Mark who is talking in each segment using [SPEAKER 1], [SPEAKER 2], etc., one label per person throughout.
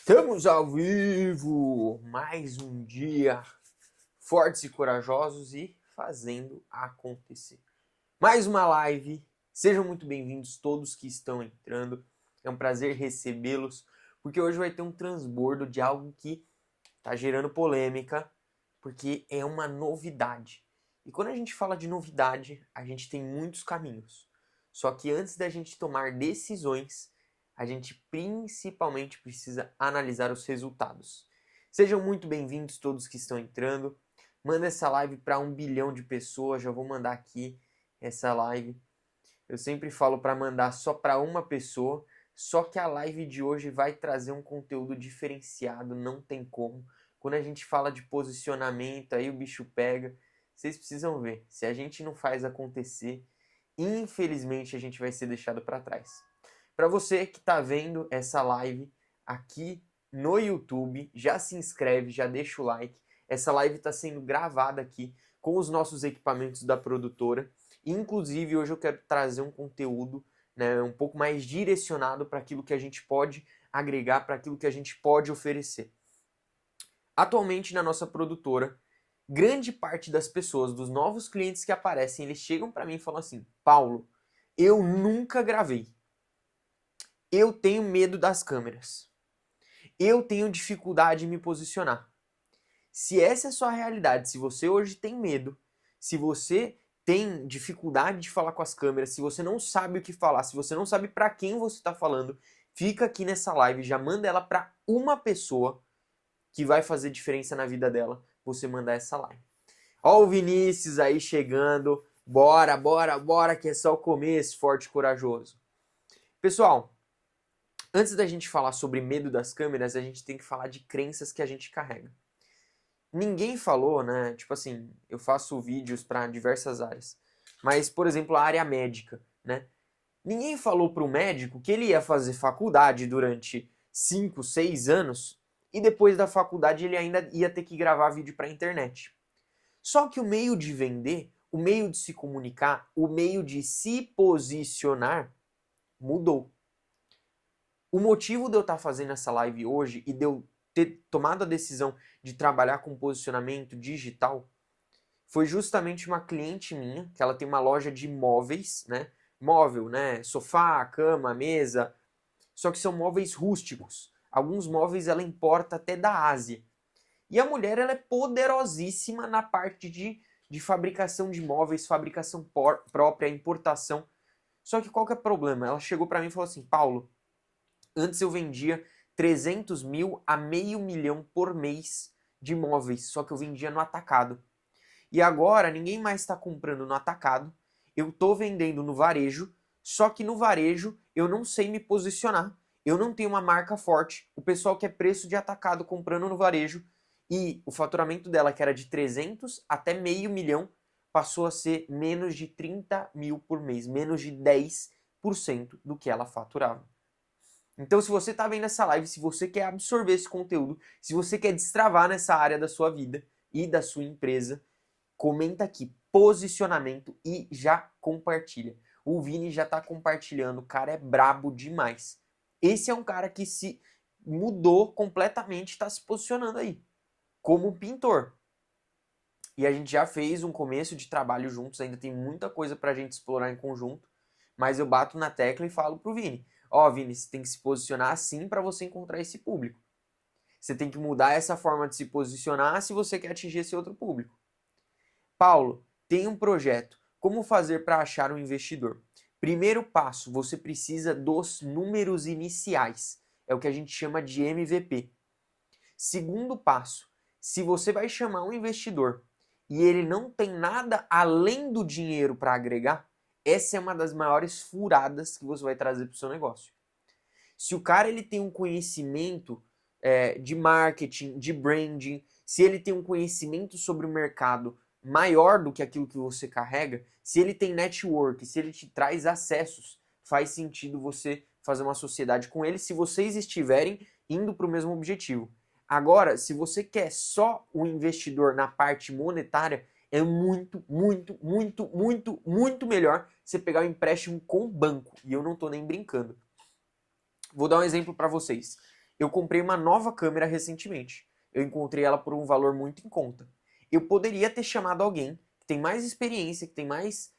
[SPEAKER 1] Estamos ao vivo! Mais um dia fortes e corajosos e fazendo acontecer. Mais uma live. Sejam muito bem-vindos todos que estão entrando. É um prazer recebê-los, porque hoje vai ter um transbordo de algo que está gerando polêmica, porque é uma novidade. E quando a gente fala de novidade, a gente tem muitos caminhos. Só que antes da gente tomar decisões, a gente principalmente precisa analisar os resultados. Sejam muito bem-vindos todos que estão entrando. Manda essa live para 1 bilhão de pessoas. Já vou mandar aqui essa live. Eu sempre falo para mandar só para uma pessoa, só que a live de hoje vai trazer um conteúdo diferenciado, não tem como. Quando a gente fala de posicionamento, aí o bicho pega. Vocês precisam ver. Se a gente não faz acontecer, infelizmente a gente vai ser deixado para trás. Para você que está vendo essa live aqui no YouTube, já se inscreve, já deixa o like. Essa live está sendo gravada aqui com os nossos equipamentos da produtora. Inclusive, hoje eu quero trazer um conteúdo, né, um pouco mais direcionado para aquilo que a gente pode agregar, para aquilo que a gente pode oferecer. Atualmente, na nossa produtora, grande parte das pessoas, dos novos clientes que aparecem, eles chegam para mim e falam assim: Paulo, eu nunca gravei. Eu tenho medo das câmeras. Eu tenho dificuldade em me posicionar. Se essa é a sua realidade, se você hoje tem medo, se você tem dificuldade de falar com as câmeras, se você não sabe o que falar, se você não sabe para quem você está falando, fica aqui nessa live, já manda ela para uma pessoa que vai fazer diferença na vida dela, você mandar essa live. Ó o Vinícius aí chegando, bora, bora, bora, que é só o começo, forte e corajoso. Pessoal, antes da gente falar sobre medo das câmeras, a gente tem que falar de crenças que a gente carrega. Ninguém falou, né? Tipo assim, eu faço vídeos para diversas áreas. Mas, por exemplo, a área médica, né? Ninguém falou para o médico que ele ia fazer faculdade durante 5, 6 anos e depois da faculdade ele ainda ia ter que gravar vídeo para a internet. Só que o meio de vender, o meio de se comunicar, o meio de se posicionar mudou. O motivo de eu estar fazendo essa live hoje e de eu ter tomado a decisão de trabalhar com posicionamento digital foi justamente uma cliente minha, que ela tem uma loja de móveis, né? Móvel, né? Sofá, cama, mesa. Só que são móveis rústicos. Alguns móveis ela importa até da Ásia. E a mulher ela é poderosíssima na parte de fabricação de móveis, fabricação própria, importação. Só que qual que é o problema? Ela chegou para mim e falou assim: Paulo, antes eu vendia 300 mil a meio milhão por mês de imóveis, só que eu vendia no atacado. E agora ninguém mais está comprando no atacado, eu estou vendendo no varejo, só que no varejo eu não sei me posicionar, eu não tenho uma marca forte, o pessoal quer preço de atacado comprando no varejo e o faturamento dela, que era de 300 até meio milhão, passou a ser menos de 30 mil por mês, menos de 10% do que ela faturava. Então, se você está vendo essa live, se você quer absorver esse conteúdo, se você quer destravar nessa área da sua vida e da sua empresa, comenta aqui posicionamento e já compartilha. O Vini já está compartilhando, o cara é brabo demais. Esse é um cara que se mudou completamente, está se posicionando aí como um pintor. E a gente já fez um começo de trabalho juntos, ainda tem muita coisa para a gente explorar em conjunto, mas eu bato na tecla e falo pro Vini: ó, Vini, você tem que se posicionar assim para você encontrar esse público. Você tem que mudar essa forma de se posicionar se você quer atingir esse outro público. Paulo, tem um projeto. Como fazer para achar um investidor? Primeiro passo, você precisa dos números iniciais. É o que a gente chama de MVP. Segundo passo, se você vai chamar um investidor e ele não tem nada além do dinheiro para agregar, essa é uma das maiores furadas que você vai trazer para o seu negócio. Se o cara ele tem um conhecimento de marketing, de branding, se ele tem um conhecimento sobre o mercado maior do que aquilo que você carrega, se ele tem network, se ele te traz acessos, faz sentido você fazer uma sociedade com ele se vocês estiverem indo para o mesmo objetivo. Agora, se você quer só o investidor na parte monetária, é muito, muito, muito, muito, muito melhor você pegar um empréstimo com o banco. E eu não estou nem brincando. Vou dar um exemplo para vocês. Eu comprei uma nova câmera recentemente. Eu encontrei ela por um valor muito em conta. Eu poderia ter chamado alguém que tem mais experiência, que tem mais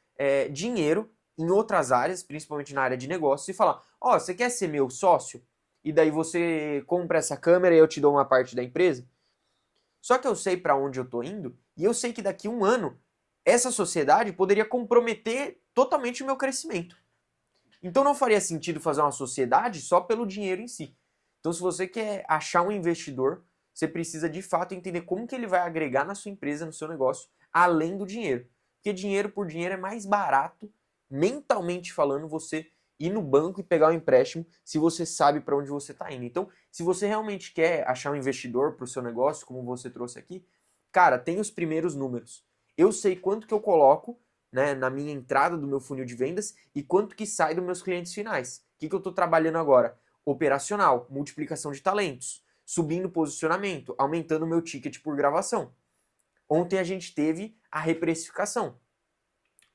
[SPEAKER 1] dinheiro em outras áreas, principalmente na área de negócios, e falar: ó, você quer ser meu sócio? E daí você compra essa câmera e eu te dou uma parte da empresa? Só que eu sei para onde eu tô indo e eu sei que daqui a um ano essa sociedade poderia comprometer totalmente o meu crescimento. Então não faria sentido fazer uma sociedade só pelo dinheiro em si. Então se você quer achar um investidor, você precisa de fato entender como que ele vai agregar na sua empresa, no seu negócio, além do dinheiro. Porque dinheiro por dinheiro é mais barato, mentalmente falando, você ir no banco e pegar um empréstimo se você sabe para onde você está indo. Então, se você realmente quer achar um investidor para o seu negócio, como você trouxe aqui, cara, tem os primeiros números. Eu sei quanto que eu coloco, né, na minha entrada do meu funil de vendas e quanto que sai dos meus clientes finais. O que eu estou trabalhando agora? Operacional, multiplicação de talentos, subindo posicionamento, aumentando o meu ticket por gravação. Ontem a gente teve a reprecificação.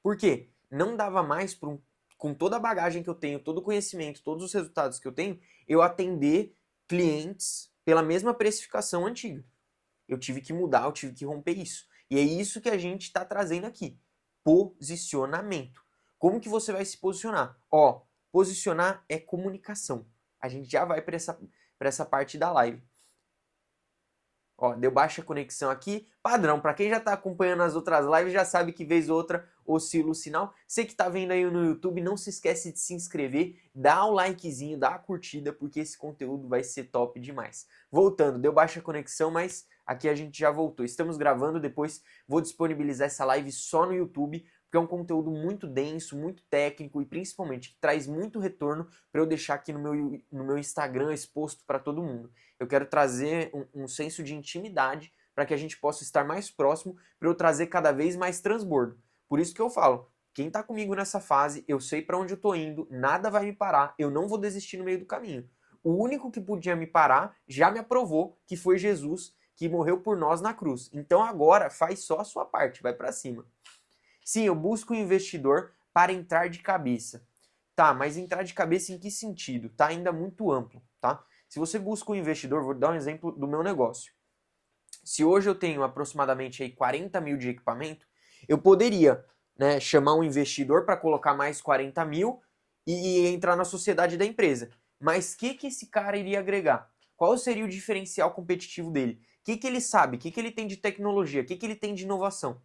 [SPEAKER 1] Por quê? Não dava mais para com toda a bagagem que eu tenho, todo o conhecimento, todos os resultados que eu tenho, eu atender clientes pela mesma precificação antiga. Eu tive que mudar, eu tive que romper isso. E é isso que a gente está trazendo aqui. Posicionamento. Como que você vai se posicionar? Ó, posicionar é comunicação. A gente já vai para essa parte da live. Ó, deu baixa conexão aqui, padrão. Para quem já está acompanhando as outras lives, já sabe que vez ou outra oscila o sinal. Você que está vendo aí no YouTube, não se esquece de se inscrever, dá o likezinho, dá a curtida, porque esse conteúdo vai ser top demais. Voltando, deu baixa conexão, mas aqui a gente já voltou. Estamos gravando, depois vou disponibilizar essa live só no YouTube, porque é um conteúdo muito denso, muito técnico e principalmente que traz muito retorno para eu deixar aqui no meu Instagram exposto para todo mundo. Eu quero trazer um senso de intimidade para que a gente possa estar mais próximo, para eu trazer cada vez mais transbordo. Por isso que eu falo, quem está comigo nessa fase, eu sei para onde eu estou indo, nada vai me parar, eu não vou desistir no meio do caminho. O único que podia me parar já me aprovou, que foi Jesus, que morreu por nós na cruz. Então agora faz só a sua parte, vai para cima. Sim, eu busco um investidor para entrar de cabeça. Tá, mas entrar de cabeça em que sentido? Tá ainda muito amplo, tá? Se você busca um investidor, vou dar um exemplo do meu negócio. Se hoje eu tenho aproximadamente aí 40 mil de equipamento, eu poderia, né, chamar um investidor para colocar mais 40 mil e entrar na sociedade da empresa. Mas o que esse cara iria agregar? Qual seria o diferencial competitivo dele? O que ele sabe? O que ele tem de tecnologia? O que ele tem de inovação?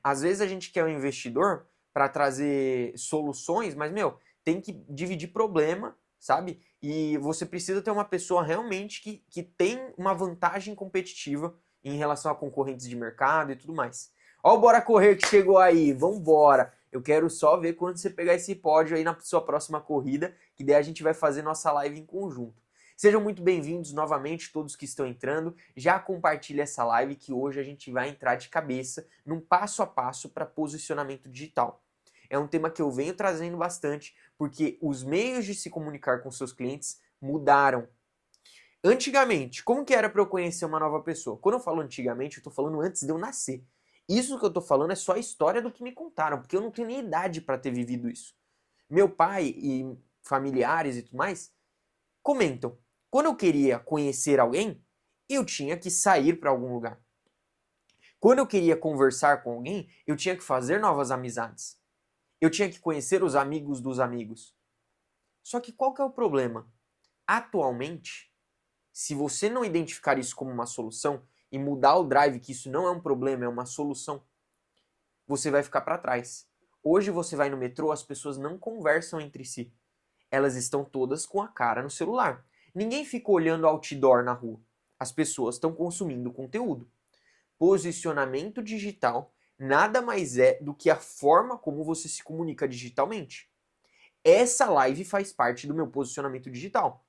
[SPEAKER 1] Às vezes a gente quer um investidor para trazer soluções, mas, meu, tem que dividir problema, sabe? E você precisa ter uma pessoa realmente que tem uma vantagem competitiva em relação a concorrentes de mercado e tudo mais. Ó o Bora Correr que chegou aí, vambora! Eu quero só ver quando você pegar esse pódio aí na sua próxima corrida, que daí a gente vai fazer nossa live em conjunto. Sejam muito bem-vindos novamente todos que estão entrando. Já compartilha essa live que hoje a gente vai entrar de cabeça num passo a passo para posicionamento digital. É um tema que eu venho trazendo bastante porque os meios de se comunicar com seus clientes mudaram. Antigamente, como que era para eu conhecer uma nova pessoa? Quando eu falo antigamente, eu estou falando antes de eu nascer. Isso que eu estou falando é só a história do que me contaram, porque eu não tenho nem idade para ter vivido isso. Meu pai e familiares e tudo mais comentam. Quando eu queria conhecer alguém, eu tinha que sair para algum lugar. Quando eu queria conversar com alguém, eu tinha que fazer novas amizades. Eu tinha que conhecer os amigos dos amigos. Só que qual que é o problema? Atualmente, se você não identificar isso como uma solução e mudar o drive que isso não é um problema, é uma solução, você vai ficar para trás. Hoje você vai no metrô, as pessoas não conversam entre si. Elas estão todas com a cara no celular. Ninguém fica olhando outdoor na rua. As pessoas estão consumindo conteúdo. Posicionamento digital nada mais é do que a forma como você se comunica digitalmente. Essa live faz parte do meu posicionamento digital.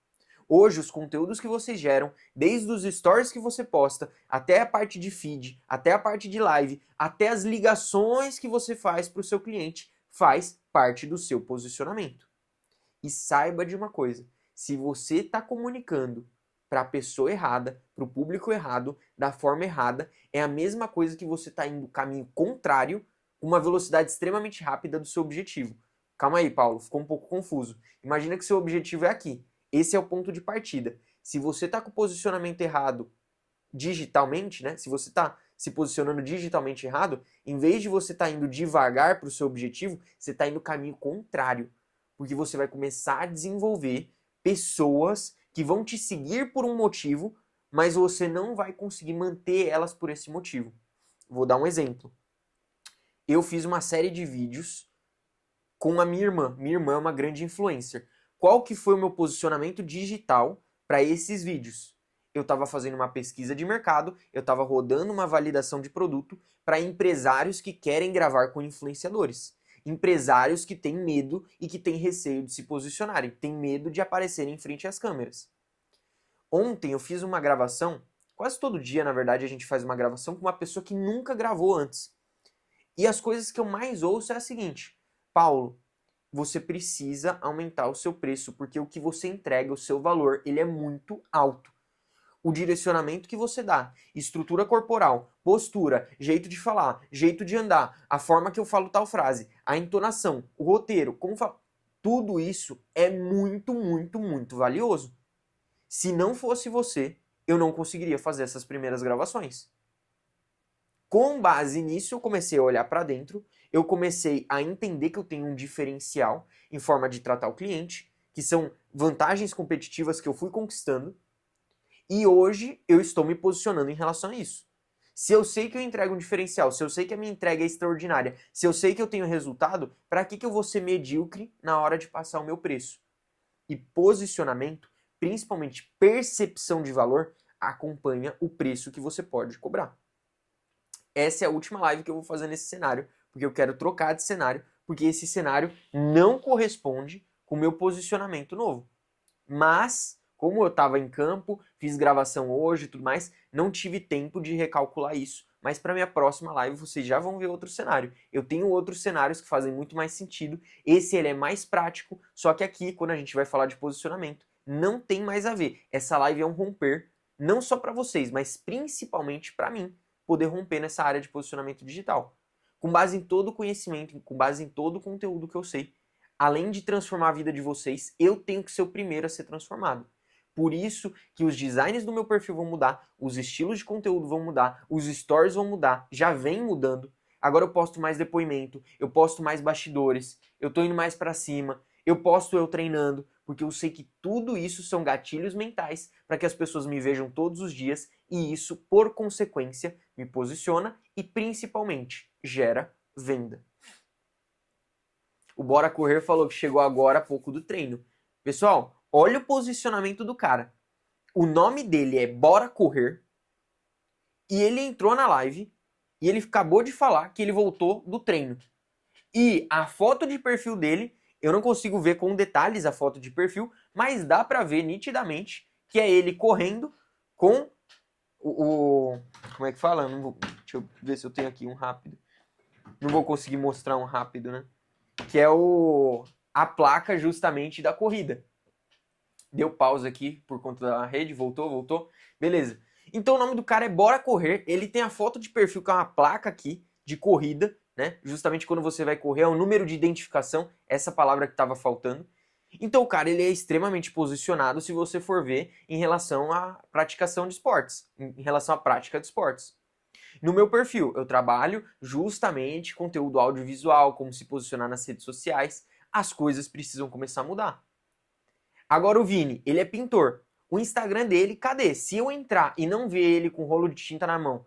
[SPEAKER 1] Hoje, os conteúdos que vocês geram, desde os stories que você posta, até a parte de feed, até a parte de live, até as ligações que você faz para o seu cliente, faz parte do seu posicionamento. E saiba de uma coisa, se você está comunicando para a pessoa errada, para o público errado, da forma errada, é a mesma coisa que você está indo caminho contrário, com uma velocidade extremamente rápida do seu objetivo. Calma aí, Paulo, ficou um pouco confuso. Imagina que seu objetivo é aqui. Esse é o ponto de partida. Se você está com o posicionamento errado digitalmente, né? Se você está se posicionando digitalmente errado, em vez de você estar indo devagar para o seu objetivo, você está indo no caminho contrário. Porque você vai começar a desenvolver pessoas que vão te seguir por um motivo, mas você não vai conseguir manter elas por esse motivo. Vou dar um exemplo. Eu fiz uma série de vídeos com a minha irmã. Minha irmã é uma grande influencer. Qual que foi o meu posicionamento digital para esses vídeos? Eu estava fazendo uma pesquisa de mercado, eu estava rodando uma validação de produto para empresários que querem gravar com influenciadores. Empresários que têm medo e que têm receio de se posicionarem, têm medo de aparecerem em frente às câmeras. Ontem eu fiz uma gravação, quase todo dia, na verdade, a gente faz uma gravação com uma pessoa que nunca gravou antes. E as coisas que eu mais ouço é a seguinte: Paulo, você precisa aumentar o seu preço, porque o que você entrega, o seu valor, ele é muito alto. O direcionamento que você dá, estrutura corporal, postura, jeito de falar, jeito de andar, a forma que eu falo tal frase, a entonação, o roteiro, como falo, tudo isso é muito, muito, muito valioso. Se não fosse você, eu não conseguiria fazer essas primeiras gravações. Com base nisso, eu comecei a olhar para dentro, eu comecei a entender que eu tenho um diferencial em forma de tratar o cliente, que são vantagens competitivas que eu fui conquistando, e hoje eu estou me posicionando em relação a isso. Se eu sei que eu entrego um diferencial, se eu sei que a minha entrega é extraordinária, se eu sei que eu tenho resultado, para que eu vou ser medíocre na hora de passar o meu preço? E posicionamento, principalmente percepção de valor, acompanha o preço que você pode cobrar. Essa é a última live que eu vou fazer nesse cenário, porque eu quero trocar de cenário, porque esse cenário não corresponde com o meu posicionamento novo. Mas, como eu estava em campo, fiz gravação hoje e tudo mais, não tive tempo de recalcular isso. Mas para minha próxima live vocês já vão ver outro cenário. Eu tenho outros cenários que fazem muito mais sentido. Esse ele é mais prático, só que aqui, quando a gente vai falar de posicionamento, não tem mais a ver. Essa live é um romper, não só para vocês, mas principalmente para mim, poder romper nessa área de posicionamento digital. Com base em todo o conhecimento, com base em todo o conteúdo que eu sei, além de transformar a vida de vocês, eu tenho que ser o primeiro a ser transformado. Por isso que os designs do meu perfil vão mudar, os estilos de conteúdo vão mudar, os stories vão mudar, já vem mudando. Agora eu posto mais depoimento, eu posto mais bastidores, eu tô indo mais para cima, eu posto eu treinando, porque eu sei que tudo isso são gatilhos mentais para que as pessoas me vejam todos os dias e isso, por consequência, me posiciona e principalmente gera venda. O Bora Correr falou que chegou agora há pouco do treino. Pessoal, olha o posicionamento do cara. O nome dele é Bora Correr e ele entrou na live e ele acabou de falar que ele voltou do treino. E a foto de perfil dele, eu não consigo ver com detalhes a foto de perfil, mas dá pra ver nitidamente que é ele correndo com como é que fala? Deixa eu ver se eu tenho aqui um rápido. Não vou conseguir mostrar um rápido, né? Que é a placa justamente da corrida. Deu pausa aqui por conta da rede, voltou. Beleza. Então o nome do cara é Bora Correr, ele tem a foto de perfil com uma placa aqui de corrida, né? Justamente quando você vai correr, é um número de identificação, essa palavra que estava faltando. Então o cara ele é extremamente posicionado se você for ver em relação à praticação de esportes, em relação à prática de esportes. No meu perfil, eu trabalho justamente conteúdo audiovisual, como se posicionar nas redes sociais. As coisas precisam começar a mudar. Agora o Vini, ele é pintor. O Instagram dele, cadê? Se eu entrar e não ver ele com rolo de tinta na mão,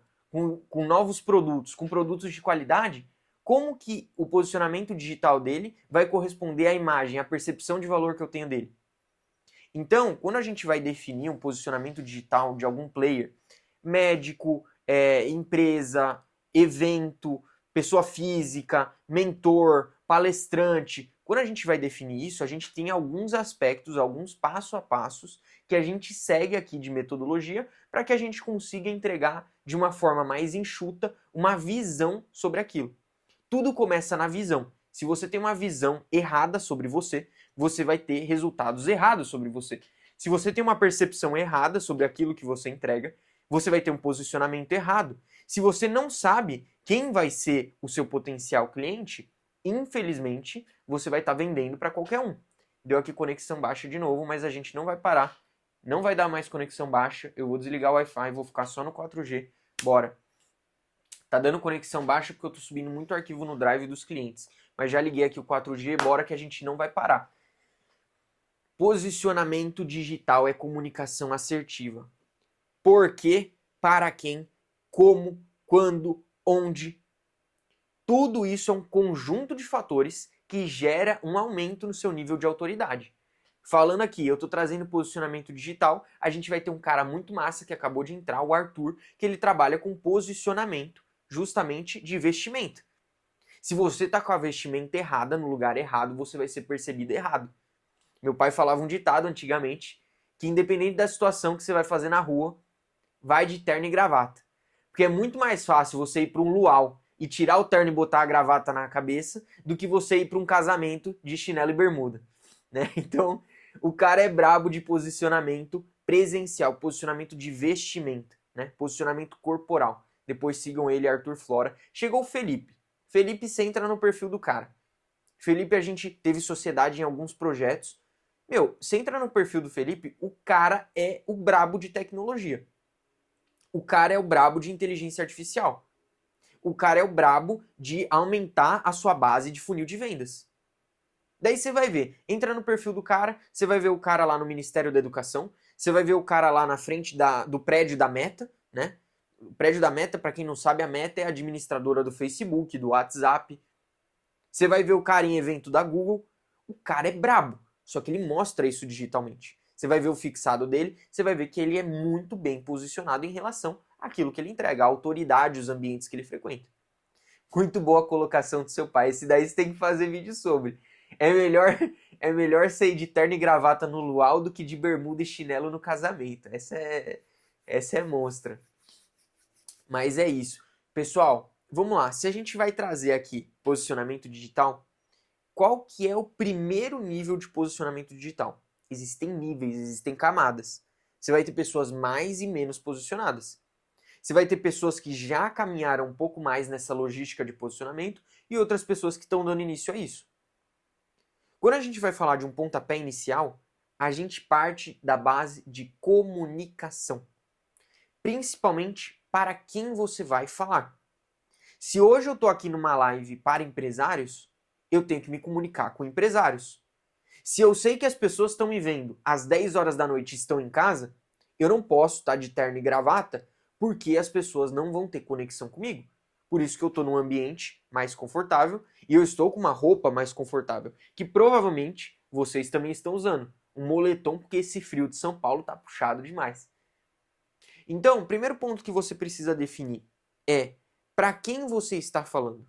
[SPEAKER 1] com novos produtos, com produtos de qualidade, como que o posicionamento digital dele vai corresponder à imagem, à percepção de valor que eu tenho dele? Então, quando a gente vai definir um posicionamento digital de algum player, médico, empresa, evento, pessoa física, mentor, palestrante, quando a gente vai definir isso, a gente tem alguns aspectos, alguns passo a passos que a gente segue aqui de metodologia para que a gente consiga entregar de uma forma mais enxuta uma visão sobre aquilo. Tudo começa na visão. Se você tem uma visão errada sobre você, você vai ter resultados errados sobre você. Se você tem uma percepção errada sobre aquilo que você entrega, você vai ter um posicionamento errado. Se você não sabe quem vai ser o seu potencial cliente, infelizmente, você vai estar vendendo para qualquer um. Deu aqui conexão baixa de novo, mas a gente não vai parar não vai dar mais conexão baixa, eu vou desligar o Wi-Fi, vou ficar só no 4G, bora. Tá dando conexão baixa porque eu tô subindo muito arquivo no Drive dos clientes, mas já liguei aqui o 4G, bora que a gente não vai parar. Posicionamento digital é comunicação assertiva. Por quê? Para quem? Como? Quando? Onde? Tudo isso é um conjunto de fatores que gera um aumento no seu nível de autoridade. Falando aqui, eu estou trazendo posicionamento digital, a gente vai ter um cara muito massa que acabou de entrar, o Arthur, que ele trabalha com posicionamento justamente de vestimenta. Se você está com a vestimenta errada, no lugar errado, você vai ser percebido errado. Meu pai falava um ditado antigamente, que independente da situação que você vai fazer na rua, vai de terno e gravata. Porque é muito mais fácil você ir para um luau e tirar o terno e botar a gravata na cabeça do que você ir para um casamento de chinelo e bermuda, né? Então, o cara é brabo de posicionamento presencial, posicionamento de vestimenta, né? Posicionamento corporal. Depois sigam ele, Arthur Flora. Chegou o Felipe. Felipe, você entra no perfil do cara. Felipe, a gente teve sociedade em alguns projetos. Meu, você entra no perfil do Felipe, o cara é o brabo de tecnologia. O cara é o brabo de inteligência artificial. O cara é o brabo de aumentar a sua base de funil de vendas. Daí você vai ver, entra no perfil do cara, você vai ver o cara lá no Ministério da Educação, você vai ver o cara lá na frente do prédio da Meta, né? O prédio da Meta, para quem não sabe, a Meta é a administradora do Facebook, do WhatsApp. Você vai ver o cara em evento da Google, o cara é brabo, só que ele mostra isso digitalmente. Você vai ver o fixado dele, você vai ver que ele é muito bem posicionado em relação àquilo que ele entrega, a autoridade, os ambientes que ele frequenta. Muito boa a colocação do seu pai, esse daí você tem que fazer vídeo sobre. É melhor sair de terno e gravata no luau do que de bermuda e chinelo no casamento. Essa é monstra. Mas é isso. Pessoal, vamos lá. Se a gente vai trazer aqui posicionamento digital, qual que é o primeiro nível de posicionamento digital? Existem níveis, existem camadas. Você vai ter pessoas mais e menos posicionadas. Você vai ter pessoas que já caminharam um pouco mais nessa logística de posicionamento e outras pessoas que estão dando início a isso. Quando a gente vai falar de um pontapé inicial, a gente parte da base de comunicação. Principalmente para quem você vai falar. Se hoje eu estou aqui numa live para empresários, eu tenho que me comunicar com empresários. Se eu sei que as pessoas estão me vendo às 10 horas da noite e estão em casa, eu não posso estar de terno e gravata porque as pessoas não vão ter conexão comigo. Por isso que eu estou num ambiente mais confortável e eu estou com uma roupa mais confortável, que provavelmente vocês também estão usando. Um moletom, porque esse frio de São Paulo tá puxado demais. Então, o primeiro ponto que você precisa definir é para quem você está falando.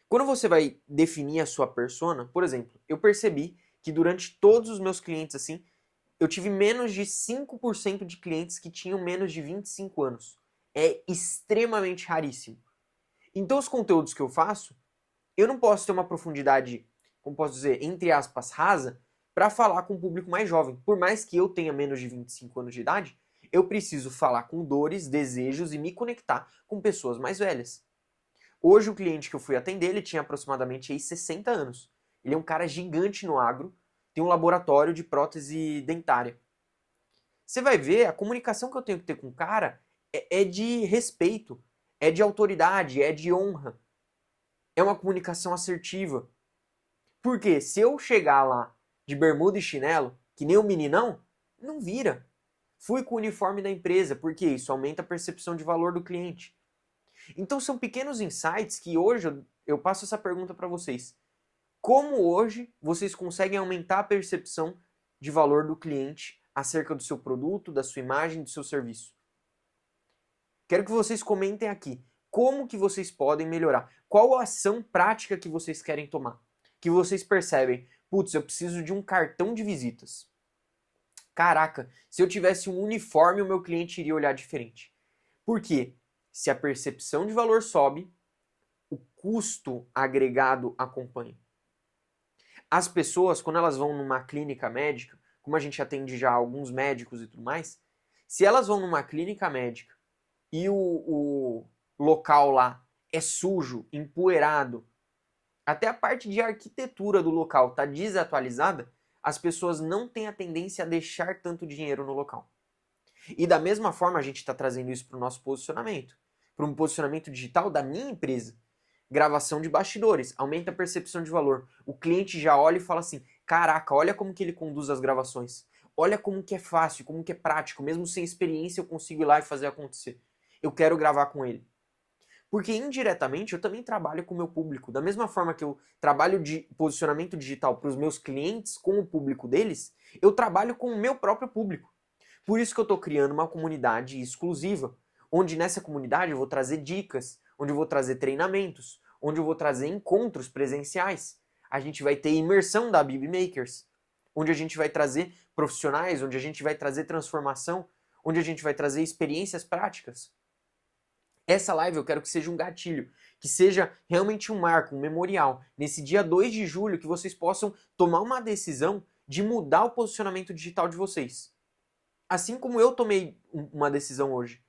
[SPEAKER 1] Quando você vai definir a sua persona, por exemplo, eu percebi que durante todos os meus clientes, assim, eu tive menos de 5% de clientes que tinham menos de 25 anos. É extremamente raríssimo. Então, os conteúdos que eu faço, eu não posso ter uma profundidade, como posso dizer, entre aspas, rasa, para falar com um público mais jovem. Por mais que eu tenha menos de 25 anos de idade, eu preciso falar com dores, desejos e me conectar com pessoas mais velhas. Hoje o cliente que eu fui atender, ele tinha aproximadamente aí 60 anos. Ele é um cara gigante no agro, tem um laboratório de prótese dentária. Você vai ver, a comunicação que eu tenho que ter com o cara é de respeito, é de autoridade, é de honra. É uma comunicação assertiva. Porque se eu chegar lá de bermuda e chinelo, que nem um meninão, não vira. Fui com o uniforme da empresa, porque isso aumenta a percepção de valor do cliente. Então são pequenos insights que hoje eu passo essa pergunta para vocês. Como hoje vocês conseguem aumentar a percepção de valor do cliente acerca do seu produto, da sua imagem, do seu serviço? Quero que vocês comentem aqui. Como que vocês podem melhorar? Qual a ação prática que vocês querem tomar? Que vocês percebem, putz, eu preciso de um cartão de visitas. Caraca, se eu tivesse um uniforme, o meu cliente iria olhar diferente. Por quê? Se a percepção de valor sobe, o custo agregado acompanha. As pessoas, quando elas vão numa clínica médica, como a gente atende já alguns médicos e tudo mais, se elas vão numa clínica médica e o local lá é sujo, empoeirado, até a parte de arquitetura do local está desatualizada, as pessoas não têm a tendência a deixar tanto dinheiro no local. E da mesma forma a gente está trazendo isso para o nosso posicionamento, para um posicionamento digital da minha empresa. Gravação de bastidores, aumenta a percepção de valor. O cliente já olha e fala assim, caraca, olha como que ele conduz as gravações. Olha como que é fácil, como que é prático, mesmo sem experiência eu consigo ir lá e fazer acontecer. Eu quero gravar com ele. Porque indiretamente eu também trabalho com o meu público. Da mesma forma que eu trabalho de posicionamento digital para os meus clientes com o público deles, eu trabalho com o meu próprio público. Por isso que eu estou criando uma comunidade exclusiva, onde nessa comunidade eu vou trazer dicas, onde eu vou trazer treinamentos, onde eu vou trazer encontros presenciais. A gente vai ter imersão da BB Makers, onde a gente vai trazer profissionais, onde a gente vai trazer transformação, onde a gente vai trazer experiências práticas. Essa live eu quero que seja um gatilho, que seja realmente um marco, um memorial. Nesse dia 2 de julho, que vocês possam tomar uma decisão de mudar o posicionamento digital de vocês. Assim como eu tomei uma decisão hoje.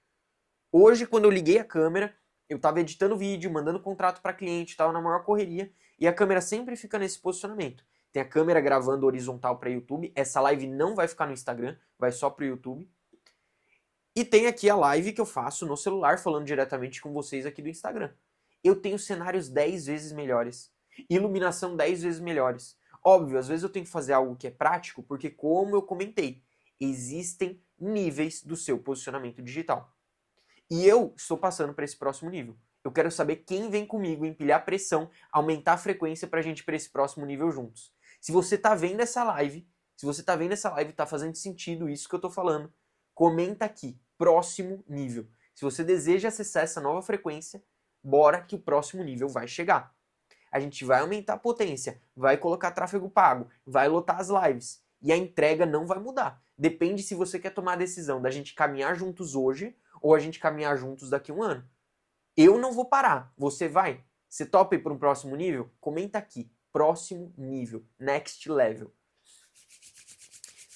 [SPEAKER 1] Hoje, quando eu liguei a câmera, eu estava editando vídeo, mandando contrato para cliente, estava na maior correria, e a câmera sempre fica nesse posicionamento. Tem a câmera gravando horizontal para YouTube, essa live não vai ficar no Instagram, vai só para o YouTube. E tem aqui a live que eu faço no celular, falando diretamente com vocês aqui do Instagram. Eu tenho cenários 10 vezes melhores, iluminação 10 vezes melhores. Óbvio, às vezes eu tenho que fazer algo que é prático, porque como eu comentei, existem níveis do seu posicionamento digital. E eu estou passando para esse próximo nível. Eu quero saber quem vem comigo empilhar pressão, aumentar a frequência para a gente ir para esse próximo nível juntos. Se você está vendo essa live, está fazendo sentido isso que eu estou falando, comenta aqui, próximo nível. Se você deseja acessar essa nova frequência, bora que o próximo nível vai chegar. A gente vai aumentar a potência, vai colocar tráfego pago, vai lotar as lives e a entrega não vai mudar. Depende se você quer tomar a decisão da gente caminhar juntos hoje ou a gente caminhar juntos daqui a um ano. Eu não vou parar, você vai? Você topa ir para um próximo nível? Comenta aqui, próximo nível, next level.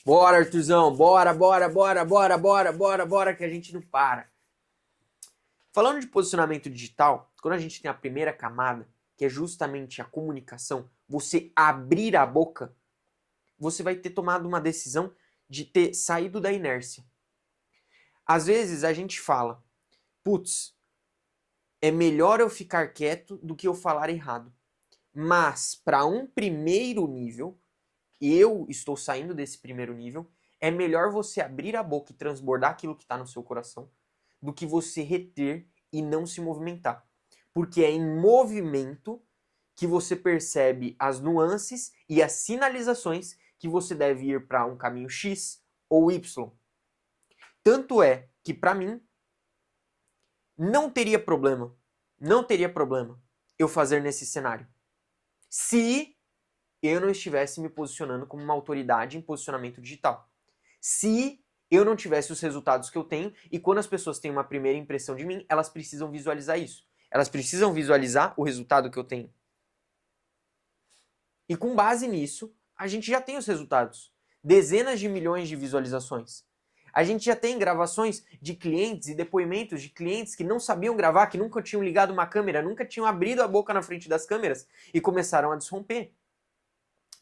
[SPEAKER 1] Bora, Arthurzão, bora, que a gente não para. Falando de posicionamento digital, quando a gente tem a primeira camada, que é justamente a comunicação, você abrir a boca, você vai ter tomado uma decisão de ter saído da inércia. Às vezes a gente fala, putz, é melhor eu ficar quieto do que eu falar errado. Mas para um primeiro nível, eu estou saindo desse primeiro nível, é melhor você abrir a boca e transbordar aquilo que está no seu coração do que você reter e não se movimentar. Porque é em movimento que você percebe as nuances e as sinalizações que você deve ir para um caminho X ou Y. Tanto é que, para mim, não teria problema eu fazer nesse cenário. Se eu não estivesse me posicionando como uma autoridade em posicionamento digital. Se eu não tivesse os resultados que eu tenho, e quando as pessoas têm uma primeira impressão de mim, elas precisam visualizar isso. Elas precisam visualizar o resultado que eu tenho. E com base nisso, a gente já tem os resultados. Dezenas de milhões de visualizações. A gente já tem gravações de clientes e depoimentos de clientes que não sabiam gravar, que nunca tinham ligado uma câmera, nunca tinham abrido a boca na frente das câmeras e começaram a desromper.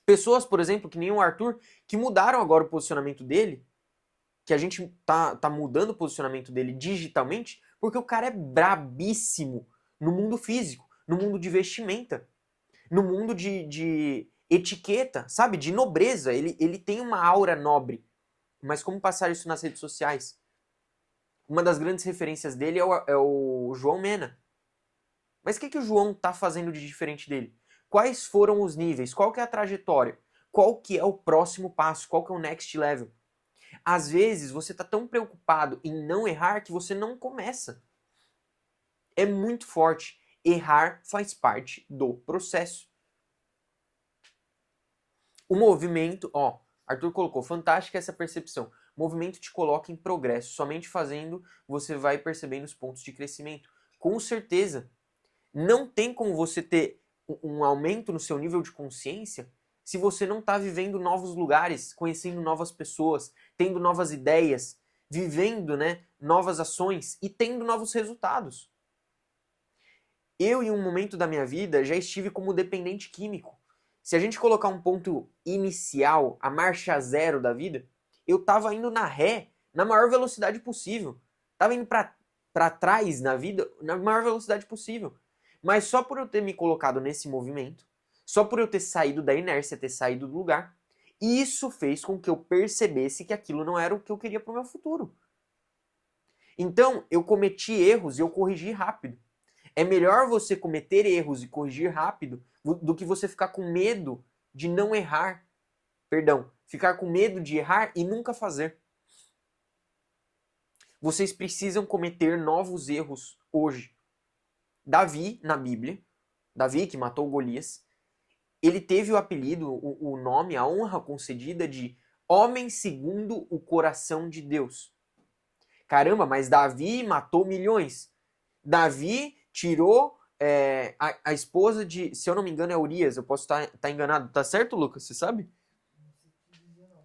[SPEAKER 1] Pessoas, por exemplo, que nem o Arthur, que mudaram agora o posicionamento dele, que a gente tá mudando o posicionamento dele digitalmente, porque o cara é brabíssimo no mundo físico, no mundo de vestimenta, no mundo de etiqueta, sabe? De nobreza. Ele tem uma aura nobre. Mas como passar isso nas redes sociais? Uma das grandes referências dele é o João Mena. Mas o que o João tá fazendo de diferente dele? Quais foram os níveis? Qual que é a trajetória? Qual que é o próximo passo? Qual que é o next level? Às vezes você tá tão preocupado em não errar que você não começa. É muito forte. Errar faz parte do processo. O movimento, Arthur colocou, fantástica essa percepção. O movimento te coloca em progresso. Somente fazendo você vai percebendo os pontos de crescimento. Com certeza. Não tem como você ter um aumento no seu nível de consciência se você não está vivendo novos lugares, conhecendo novas pessoas, tendo novas ideias, vivendo, novas ações e tendo novos resultados. Eu, em um momento da minha vida, já estive como dependente químico. Se a gente colocar um ponto inicial, a marcha zero da vida, eu tava indo na ré na maior velocidade possível. Tava indo para trás na vida na maior velocidade possível. Mas só por eu ter me colocado nesse movimento, só por eu ter saído da inércia, ter saído do lugar, isso fez com que eu percebesse que aquilo não era o que eu queria para o meu futuro. Então, eu cometi erros e eu corrigi rápido. É melhor você cometer erros e corrigir rápido do que você ficar com medo de não errar. Perdão, ficar com medo de errar e nunca fazer. Vocês precisam cometer novos erros hoje. Davi, na Bíblia, Davi que matou Golias, ele teve o apelido, o nome, a honra concedida de homem segundo o coração de Deus. Caramba, mas Davi matou milhões. Davi tirou a esposa de, se eu não me engano, é Urias. Eu posso estar enganado. Tá certo, Lucas? Você sabe?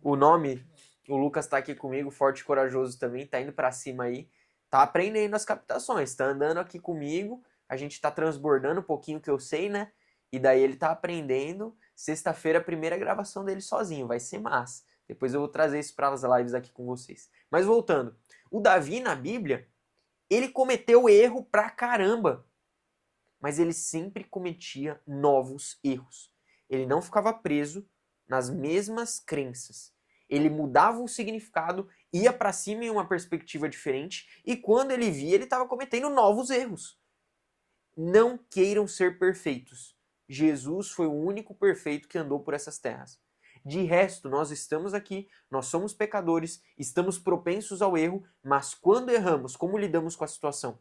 [SPEAKER 1] O nome, o Lucas tá aqui comigo, forte e corajoso também, tá indo pra cima aí. Tá aprendendo as captações, tá andando aqui comigo. A gente tá transbordando um pouquinho que eu sei, né? E daí ele tá aprendendo. Sexta-feira, a primeira gravação dele sozinho. Vai ser massa. Depois eu vou trazer isso para as lives aqui com vocês. Mas voltando. O Davi, na Bíblia, ele cometeu erro pra caramba. Mas ele sempre cometia novos erros. Ele não ficava preso nas mesmas crenças. Ele mudava o significado, ia para cima em uma perspectiva diferente. E quando ele via, ele estava cometendo novos erros. Não queiram ser perfeitos. Jesus foi o único perfeito que andou por essas terras. De resto, nós estamos aqui, nós somos pecadores, estamos propensos ao erro, mas quando erramos, como lidamos com a situação?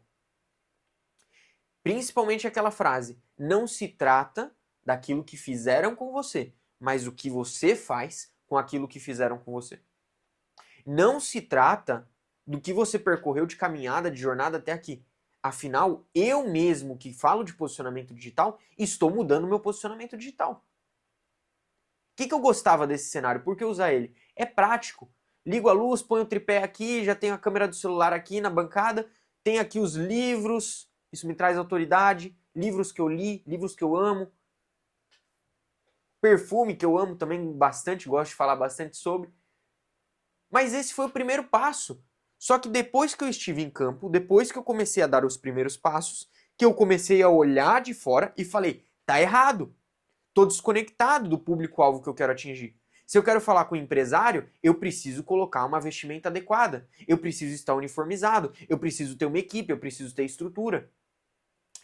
[SPEAKER 1] Principalmente aquela frase, não se trata daquilo que fizeram com você, mas o que você faz com aquilo que fizeram com você. Não se trata do que você percorreu de caminhada, de jornada até aqui. Afinal, eu mesmo que falo de posicionamento digital, estou mudando meu posicionamento digital. O que eu gostava desse cenário? Por que usar ele? É prático. Ligo a luz, ponho o tripé aqui, já tenho a câmera do celular aqui na bancada, tem aqui os livros, isso me traz autoridade, livros que eu li, livros que eu amo, perfume que eu amo também bastante, gosto de falar bastante sobre. Mas esse foi o primeiro passo. Só que depois que eu estive em campo, depois que eu comecei a dar os primeiros passos, que eu comecei a olhar de fora e falei, tá errado. Tô desconectado do público-alvo que eu quero atingir. Se eu quero falar com o empresário, eu preciso colocar uma vestimenta adequada. Eu preciso estar uniformizado. Eu preciso ter uma equipe, eu preciso ter estrutura.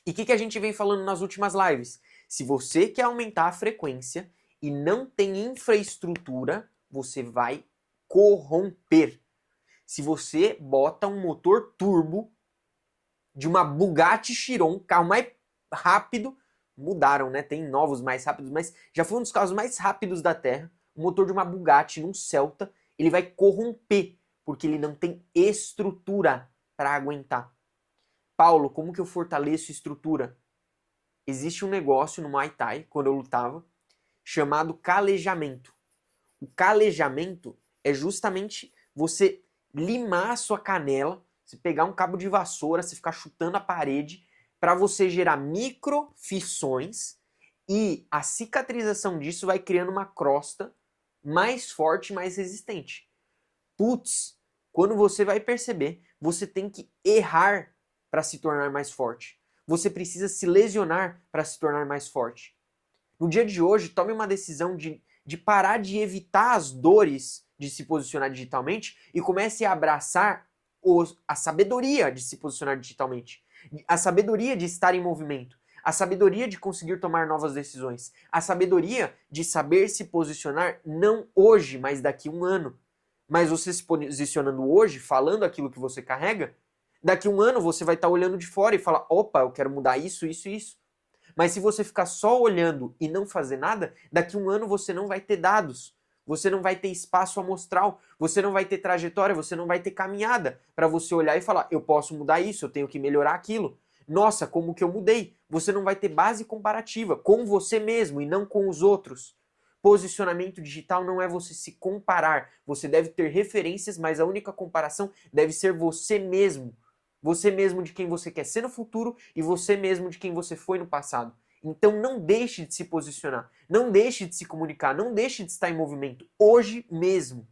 [SPEAKER 1] E o que a gente vem falando nas últimas lives? Se você quer aumentar a frequência e não tem infraestrutura, você vai corromper. Se você bota um motor turbo de uma Bugatti Chiron, carro mais rápido, mudaram, né? Tem novos mais rápidos, mas já foi um dos carros mais rápidos da Terra. O motor de uma Bugatti num Celta, ele vai corromper, porque ele não tem estrutura para aguentar. Paulo, como que eu fortaleço estrutura? Existe um negócio no Muay Thai, quando eu lutava, chamado calejamento. O calejamento é justamente você limar a sua canela, você pegar um cabo de vassoura, você ficar chutando a parede, para você gerar microfissões e a cicatrização disso vai criando uma crosta mais forte, mais resistente. Putz, quando você vai perceber, você tem que errar para se tornar mais forte. Você precisa se lesionar para se tornar mais forte. No dia de hoje, tome uma decisão de parar de evitar as dores de se posicionar digitalmente e comece a abraçar a sabedoria de se posicionar digitalmente. A sabedoria de estar em movimento. A sabedoria de conseguir tomar novas decisões. A sabedoria de saber se posicionar não hoje, mas daqui a um ano. Mas você se posicionando hoje, falando aquilo que você carrega, daqui a um ano você vai estar olhando de fora e falar, opa, eu quero mudar isso, isso e isso. Mas se você ficar só olhando e não fazer nada, daqui a um ano você não vai ter dados. Você não vai ter espaço amostral, você não vai ter trajetória, você não vai ter caminhada para você olhar e falar, eu posso mudar isso, eu tenho que melhorar aquilo. Nossa, como que eu mudei? Você não vai ter base comparativa com você mesmo e não com os outros. Posicionamento digital não é você se comparar. Você deve ter referências, mas a única comparação deve ser você mesmo. Você mesmo de quem você quer ser no futuro e você mesmo de quem você foi no passado. Então não deixe de se posicionar, não deixe de se comunicar, não deixe de estar em movimento, hoje mesmo.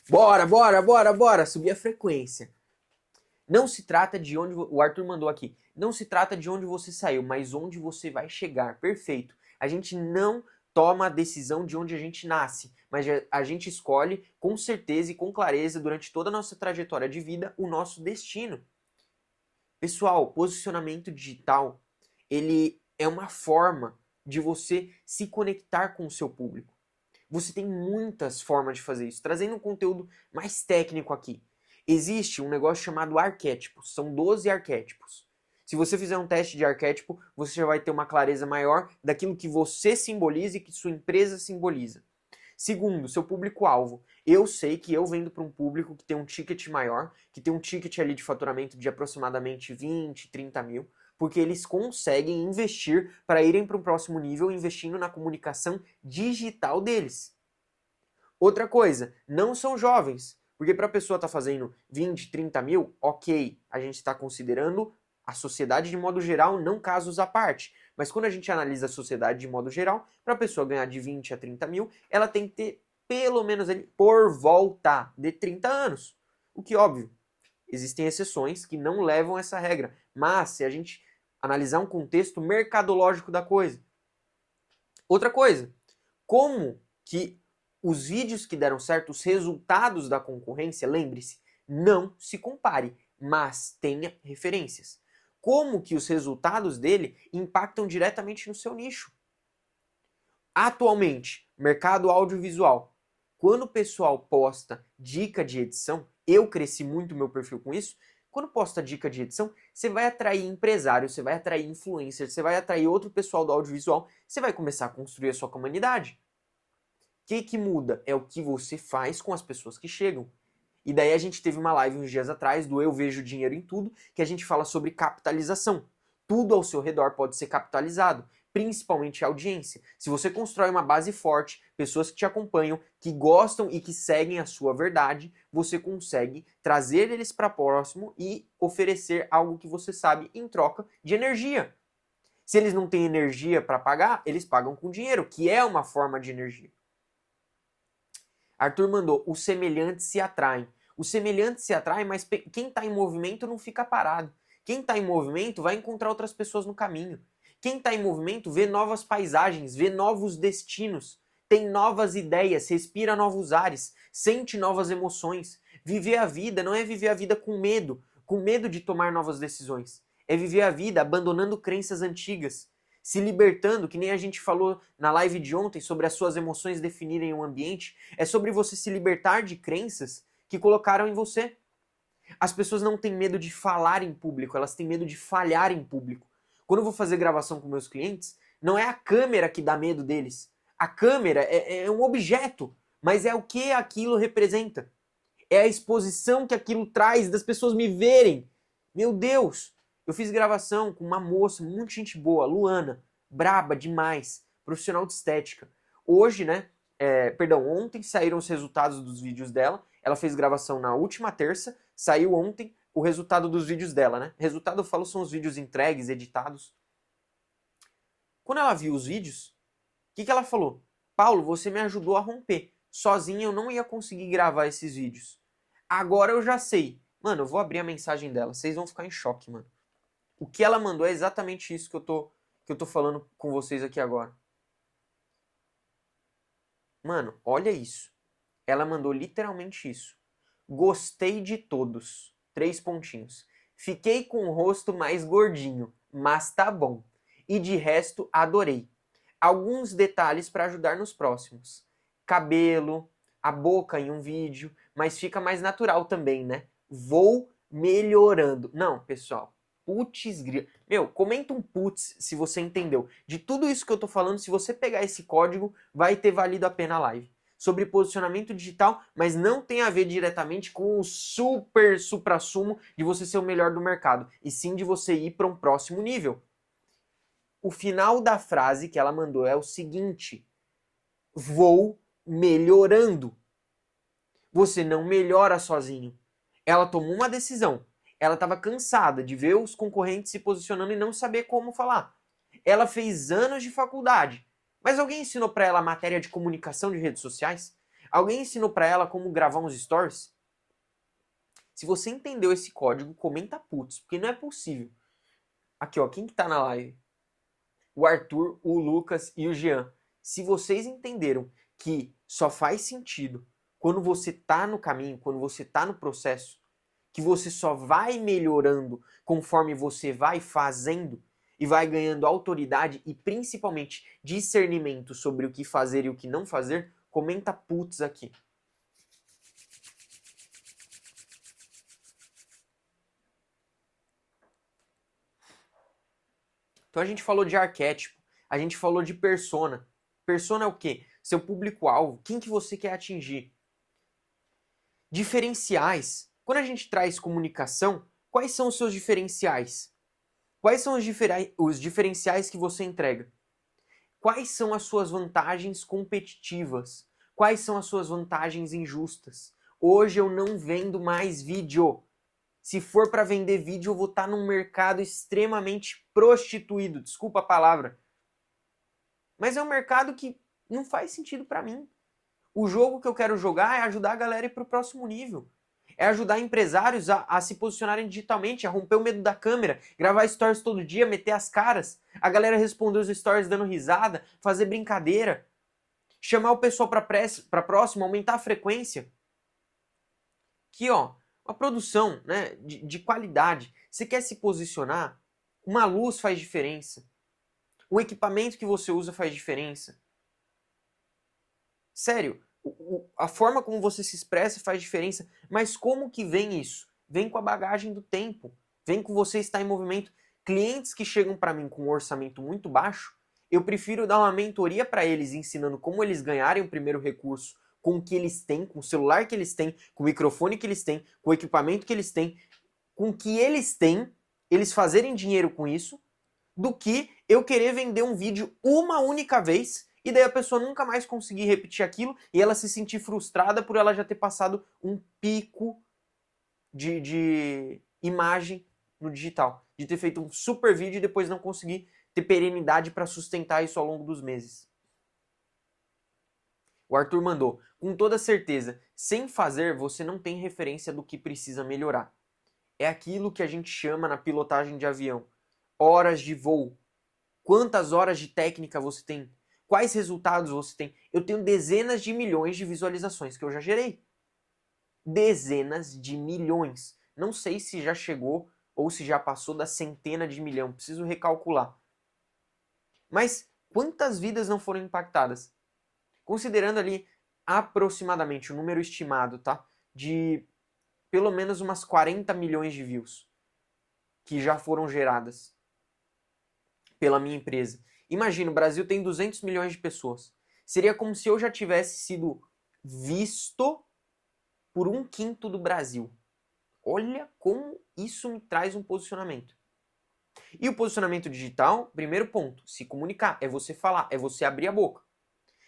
[SPEAKER 1] Bora, subir a frequência. Não se trata de onde, o Arthur mandou aqui, não se trata de onde você saiu, mas onde você vai chegar, perfeito. A gente não toma a decisão de onde a gente nasce, mas a gente escolhe com certeza e com clareza durante toda a nossa trajetória de vida o nosso destino. Pessoal, posicionamento digital, ele é uma forma de você se conectar com o seu público. Você tem muitas formas de fazer isso. Trazendo um conteúdo mais técnico aqui. Existe um negócio chamado arquétipos. São 12 arquétipos. Se você fizer um teste de arquétipo, você já vai ter uma clareza maior daquilo que você simboliza e que sua empresa simboliza. Segundo, seu público-alvo. Eu sei que eu vendo para um público que tem um ticket maior, que tem um ticket ali de faturamento de aproximadamente 20, 30 mil, porque eles conseguem investir para irem para um próximo nível investindo na comunicação digital deles. Outra coisa, não são jovens, porque para a pessoa estar fazendo 20, 30 mil, ok, a gente está considerando a sociedade de modo geral, não casos à parte. Mas quando a gente analisa a sociedade de modo geral, para a pessoa ganhar de 20 a 30 mil, ela tem que ter pelo menos ali, por volta de 30 anos. O que, óbvio, existem exceções que não levam essa regra. Mas se a gente analisar um contexto mercadológico da coisa. Outra coisa, como que os vídeos que deram certo, os resultados da concorrência, lembre-se, não se compare, mas tenha referências. Como que os resultados dele impactam diretamente no seu nicho. Atualmente, mercado audiovisual. Quando o pessoal posta dica de edição, eu cresci muito meu perfil com isso, quando posta dica de edição, você vai atrair empresários, você vai atrair influencers, você vai atrair outro pessoal do audiovisual, você vai começar a construir a sua comunidade. O que muda? É o que você faz com as pessoas que chegam. E daí a gente teve uma live uns dias atrás do Eu Vejo Dinheiro em Tudo, que a gente fala sobre capitalização. Tudo ao seu redor pode ser capitalizado, principalmente a audiência. Se você constrói uma base forte, pessoas que te acompanham, que gostam e que seguem a sua verdade, você consegue trazer eles para próximo e oferecer algo que você sabe em troca de energia. Se eles não têm energia para pagar, eles pagam com dinheiro, que é uma forma de energia. Arthur mandou, os semelhantes se atraem. Os semelhantes se atraem, mas quem está em movimento não fica parado. Quem está em movimento vai encontrar outras pessoas no caminho. Quem está em movimento vê novas paisagens, vê novos destinos, tem novas ideias, respira novos ares, sente novas emoções. Viver a vida não é viver a vida com medo de tomar novas decisões. É viver a vida abandonando crenças antigas, se libertando, que nem a gente falou na live de ontem sobre as suas emoções definirem um ambiente, é sobre você se libertar de crenças que colocaram em você. As pessoas não têm medo de falar em público, elas têm medo de falhar em público. Quando eu vou fazer gravação com meus clientes, não é a câmera que dá medo deles. A câmera é um objeto, mas é o que aquilo representa. É a exposição que aquilo traz das pessoas me verem. Meu Deus! Eu fiz gravação com uma moça, muito gente boa, Luana, braba demais, profissional de estética. Hoje, né, ontem saíram os resultados dos vídeos dela. Ela fez gravação na última terça, saiu ontem o resultado dos vídeos dela, né? Resultado, eu falo, são os vídeos entregues, editados. Quando ela viu os vídeos, o que ela falou? Paulo, você me ajudou a romper. Sozinha eu não ia conseguir gravar esses vídeos. Agora eu já sei. Mano, eu vou abrir a mensagem dela, vocês vão ficar em choque, mano. O que ela mandou é exatamente isso que eu tô falando com vocês aqui agora. Mano, olha isso. Ela mandou literalmente isso. Gostei de todos. 3 pontinhos. Fiquei com o rosto mais gordinho, mas tá bom. E de resto, adorei. Alguns detalhes para ajudar nos próximos. Cabelo, a boca em um vídeo, mas fica mais natural também, né? Vou melhorando. Não, pessoal. Putz, grila. Meu, comenta um putz se você entendeu. De tudo isso que eu tô falando, se você pegar esse código, vai ter valido a pena a live. Sobre posicionamento digital, mas não tem a ver diretamente com o supra-sumo de você ser o melhor do mercado, e sim de você ir para um próximo nível. O final da frase que ela mandou é o seguinte: vou melhorando. Você não melhora sozinho. Ela tomou uma decisão. Ela estava cansada de ver os concorrentes se posicionando e não saber como falar. Ela fez anos de faculdade. Mas alguém ensinou para ela a matéria de comunicação de redes sociais? Alguém ensinou para ela como gravar uns stories? Se você entendeu esse código, comenta putz, porque não é possível. Aqui, ó, quem que tá na live? O Arthur, o Lucas e o Jean. Se vocês entenderam que só faz sentido quando você tá no caminho, quando você tá no processo, que você só vai melhorando conforme você vai fazendo e vai ganhando autoridade e principalmente discernimento sobre o que fazer e o que não fazer, comenta putz aqui. Então a gente falou de arquétipo, a gente falou de persona. Persona é o quê? Seu público-alvo, quem que você quer atingir. Diferenciais. Quando a gente traz comunicação, quais são os seus diferenciais? Quais são os diferenciais que você entrega? Quais são as suas vantagens competitivas? Quais são as suas vantagens injustas? Hoje eu não vendo mais vídeo. Se for para vender vídeo, eu vou estar num mercado extremamente prostituído. Desculpa a palavra. Mas é um mercado que não faz sentido para mim. O jogo que eu quero jogar é ajudar a galera a ir para o próximo nível. É ajudar empresários a se posicionarem digitalmente, a romper o medo da câmera, gravar stories todo dia, meter as caras, a galera responder os stories dando risada, fazer brincadeira, chamar o pessoal para próximo, aumentar a frequência. Aqui, ó, uma produção, né, de qualidade. Você quer se posicionar? Uma luz faz diferença. O equipamento que você usa faz diferença. Sério, a forma como você se expressa faz diferença. Mas como que vem isso? Vem com a bagagem do tempo. Vem com você estar em movimento. Clientes que chegam para mim com um orçamento muito baixo, eu prefiro dar uma mentoria para eles, ensinando como eles ganharem o primeiro recurso com o que eles têm, com o celular que eles têm, com o microfone que eles têm, com o equipamento que eles têm, com o que eles têm, eles fazerem dinheiro com isso, do que eu querer vender um vídeo uma única vez e daí a pessoa nunca mais conseguir repetir aquilo e ela se sentir frustrada por ela já ter passado um pico de imagem no digital, de ter feito um super vídeo e depois não conseguir ter perenidade para sustentar isso ao longo dos meses. O Arthur mandou, com toda certeza, sem fazer você não tem referência do que precisa melhorar. É aquilo que a gente chama na pilotagem de avião, horas de voo. Quantas horas de técnica você tem? Quais resultados você tem? Eu tenho dezenas de milhões de visualizações que eu já gerei. Dezenas de milhões. Não sei se já chegou ou se já passou da centena de milhão. Preciso recalcular. Mas quantas vidas não foram impactadas? Considerando ali aproximadamente o número estimado, tá? De pelo menos umas 40 milhões de views que já foram geradas pela minha empresa. Imagina, o Brasil tem 200 milhões de pessoas. Seria como se eu já tivesse sido visto por 1/5 do Brasil. Olha como isso me traz um posicionamento. E o posicionamento digital, primeiro ponto, se comunicar, é você falar, é você abrir a boca.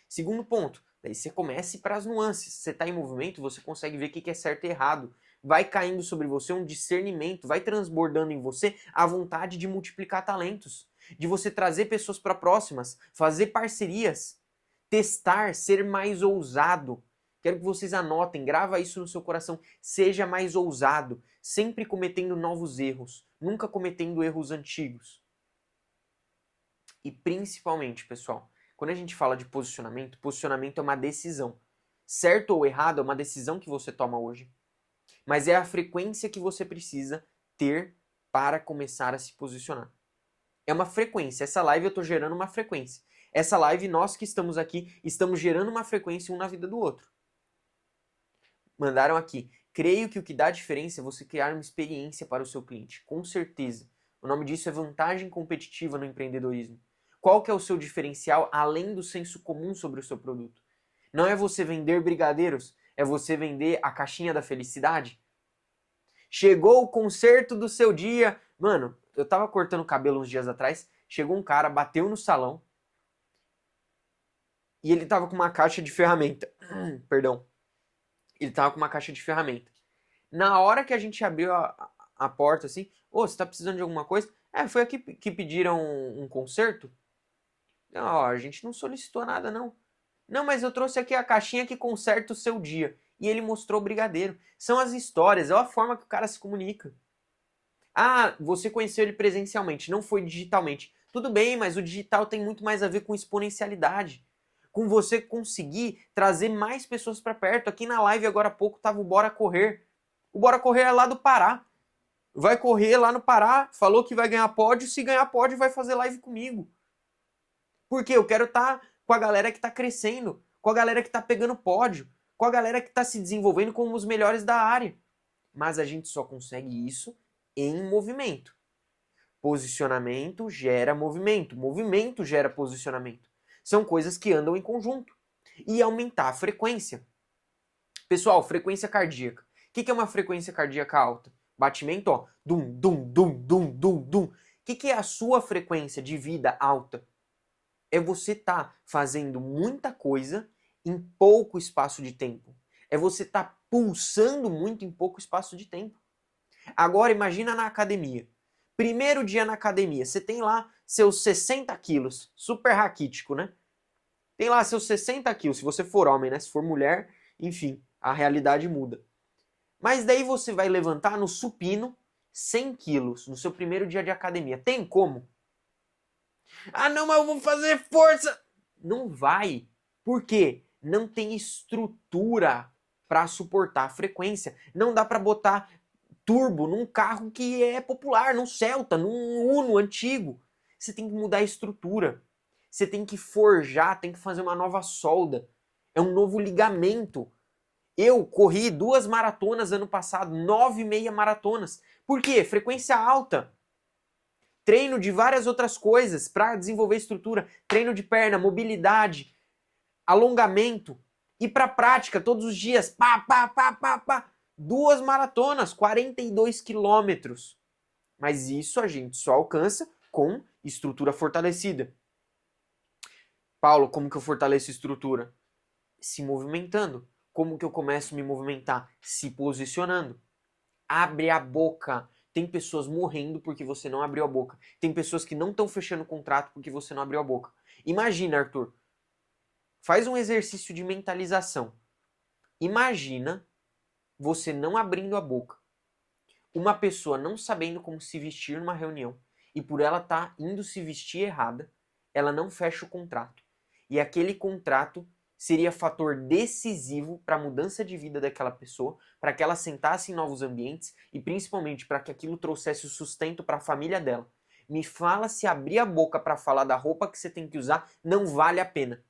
[SPEAKER 1] Segundo ponto, daí você começa para as nuances. Você está em movimento, você consegue ver o que é certo e errado. Vai caindo sobre você um discernimento, vai transbordando em você a vontade de multiplicar talentos, de você trazer pessoas para próximas, fazer parcerias, testar, ser mais ousado. Quero que vocês anotem, grava isso no seu coração. Seja mais ousado, sempre cometendo novos erros, nunca cometendo erros antigos. E principalmente, pessoal, quando a gente fala de posicionamento, posicionamento é uma decisão. Certo ou errado é uma decisão que você toma hoje. Mas é a frequência que você precisa ter para começar a se posicionar. É uma frequência. Essa live eu estou gerando uma frequência. Essa live, nós que estamos aqui, estamos gerando uma frequência um na vida do outro. Mandaram aqui. Creio que o que dá diferença é você criar uma experiência para o seu cliente. Com certeza. O nome disso é vantagem competitiva no empreendedorismo. Qual que é o seu diferencial além do senso comum sobre o seu produto? Não é você vender brigadeiros, é você vender a caixinha da felicidade. Chegou o concerto do seu dia. Mano, eu tava cortando o cabelo uns dias atrás, chegou um cara, bateu no salão e ele tava com uma caixa de ferramenta. Perdão. Ele tava com uma caixa de ferramenta. Na hora que a gente abriu a porta assim, ô, você tá precisando de alguma coisa? Foi aqui que pediram um conserto? Não, ó, a gente não solicitou nada, não. Não, mas eu trouxe aqui a caixinha que conserta o seu dia. E ele mostrou o brigadeiro. São as histórias, é a forma que o cara se comunica. Ah, você conheceu ele presencialmente, não foi digitalmente. Tudo bem, mas o digital tem muito mais a ver com exponencialidade. Com você conseguir trazer mais pessoas para perto. Aqui na live agora há pouco tava o Bora Correr. O Bora Correr é lá do Pará. Vai correr lá no Pará, falou que vai ganhar pódio. Se ganhar pódio, vai fazer live comigo. Porque eu quero estar com a galera que está crescendo, com a galera que está pegando pódio, com a galera que está se desenvolvendo como os melhores da área. Mas a gente só consegue isso em movimento. Posicionamento gera movimento, movimento gera posicionamento. São coisas que andam em conjunto. E aumentar a frequência. Pessoal, frequência cardíaca. O que é uma frequência cardíaca alta? Batimento, ó, dum, dum, dum, dum, dum, dum. O que é a sua frequência de vida alta? É você estar fazendo muita coisa em pouco espaço de tempo. É você estar pulsando muito em pouco espaço de tempo. Agora imagina na academia. Primeiro dia na academia, você tem lá seus 60 quilos, super raquítico, né? Tem lá seus 60 quilos, se você for homem, né? Se for mulher, enfim, a realidade muda. Mas daí você vai levantar no supino 100 quilos no seu primeiro dia de academia. Tem como? Ah, não, mas eu vou fazer força! Não vai. Por quê? Não tem estrutura para suportar a frequência. Não dá para botar turbo num carro que é popular, num Celta, num Uno antigo. Você tem que mudar a estrutura. Você tem que forjar, tem que fazer uma nova solda. É um novo ligamento. Eu corri 2 maratonas ano passado, 9 meia maratonas. Por quê? Frequência alta. Treino de várias outras coisas para desenvolver estrutura. Treino de perna, mobilidade, alongamento. E para prática, todos os dias. Pá, pá, pá, pá, pá. 2 maratonas, 42 quilômetros. Mas isso a gente só alcança com estrutura fortalecida. Paulo, como que eu fortaleço estrutura? Se movimentando. Como que eu começo a me movimentar? Se posicionando. Abre a boca. Tem pessoas morrendo porque você não abriu a boca. Tem pessoas que não estão fechando contrato porque você não abriu a boca. Imagina, Arthur. Faz um exercício de mentalização. Imagina você não abrindo a boca. Uma pessoa não sabendo como se vestir numa reunião e por ela estar indo se vestir errada, ela não fecha o contrato. E aquele contrato seria fator decisivo para a mudança de vida daquela pessoa, para que ela sentasse em novos ambientes e principalmente para que aquilo trouxesse o sustento para a família dela. Me fala se abrir a boca para falar da roupa que você tem que usar não vale a pena.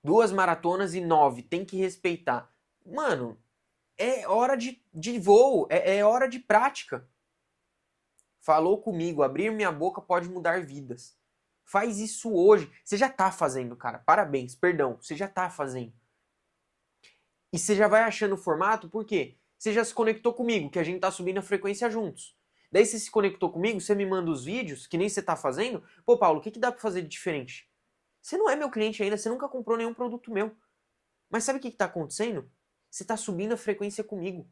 [SPEAKER 1] 2 maratonas e 9, tem que respeitar. Mano, é hora de voo, é hora de prática. Falou comigo, abrir minha boca pode mudar vidas. Faz isso hoje. Você já tá fazendo, cara. Parabéns, perdão. Você já tá fazendo. E você já vai achando o formato, por quê? Você já se conectou comigo, que a gente tá subindo a frequência juntos. Daí você se conectou comigo, você me manda os vídeos, que nem você tá fazendo. Pô, Paulo, o que dá pra fazer de diferente? Você não é meu cliente ainda, você nunca comprou nenhum produto meu. Mas sabe o que tá acontecendo? Você tá subindo a frequência comigo.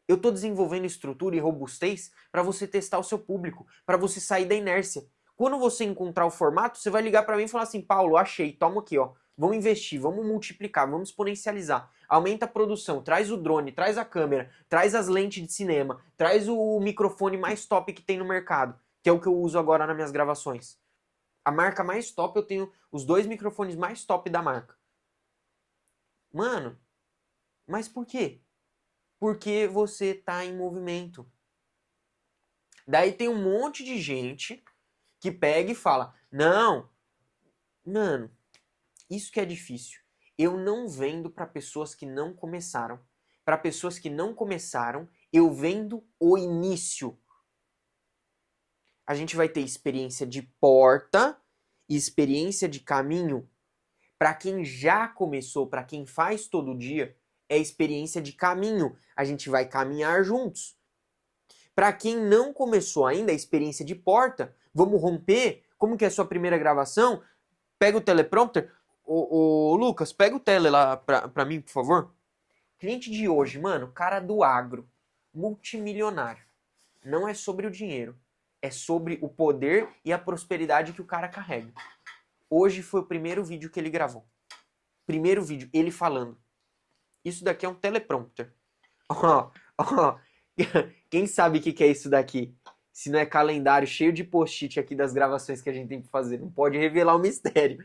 [SPEAKER 1] Eu tô desenvolvendo estrutura e robustez para você testar o seu público, para você sair da inércia. Quando você encontrar o formato, você vai ligar para mim e falar assim, Paulo, achei, toma aqui, ó. Vamos investir, vamos multiplicar, vamos exponencializar. Aumenta a produção, traz o drone, traz a câmera, traz as lentes de cinema, traz o microfone mais top que tem no mercado, que é o que eu uso agora nas minhas gravações. A marca mais top, eu tenho os 2 microfones mais top da marca. Mano, mas por quê? Porque você tá em movimento. Daí tem um monte de gente que pega e fala, não, mano, isso que é difícil. Eu não vendo para pessoas que não começaram. Para pessoas que não começaram, eu vendo o início. A gente vai ter experiência de porta e experiência de caminho. Para quem já começou, para quem faz todo dia, é experiência de caminho. A gente vai caminhar juntos. Para quem não começou ainda a experiência de porta, vamos romper. Como que é a sua primeira gravação? Pega o teleprompter. Ô Lucas, pega o tele lá pra mim, por favor. Cliente de hoje, mano, cara do agro, multimilionário. não é sobre o dinheiro. É sobre o poder e a prosperidade que o cara carrega. Hoje foi o primeiro vídeo que ele gravou. Primeiro vídeo, ele falando. Isso daqui é um teleprompter. Ó, ó. Quem sabe o que é isso daqui? Se não é calendário cheio de post-it aqui das gravações que a gente tem que fazer. Não pode revelar o mistério.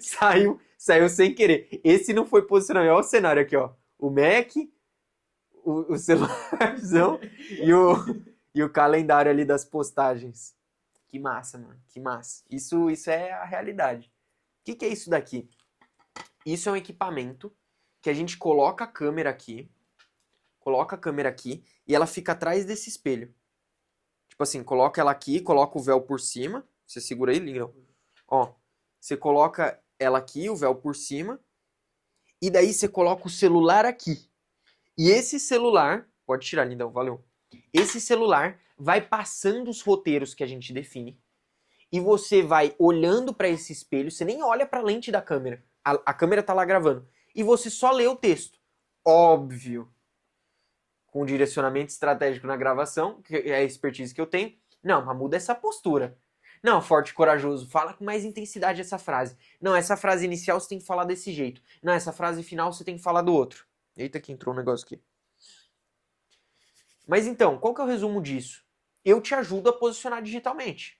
[SPEAKER 1] Saiu sem querer. Esse não foi posicionamento. Olha o cenário aqui, ó. O Mac, o celularzão e o calendário ali das postagens. Que massa, mano. Que massa. Isso é a realidade. O que é isso daqui? Isso é um equipamento que a gente coloca a câmera aqui. Coloca a câmera aqui e ela fica atrás desse espelho. Tipo assim, coloca ela aqui, coloca o véu por cima. Você segura aí, Lindão. Ó, você coloca ela aqui, o véu por cima. E daí você coloca o celular aqui. E esse celular, pode tirar, Lindão, valeu. Esse celular vai passando os roteiros que a gente define. E você vai olhando para esse espelho, você nem olha para a lente da câmera. A câmera tá lá gravando. E você só lê o texto. Óbvio. Com direcionamento estratégico na gravação, que é a expertise que eu tenho. Não, mas muda essa postura. Não, forte e corajoso, fala com mais intensidade essa frase. Não, essa frase inicial você tem que falar desse jeito. Não, essa frase final você tem que falar do outro. Eita, que entrou um negócio aqui. Mas então, qual que é o resumo disso? Eu te ajudo a posicionar digitalmente.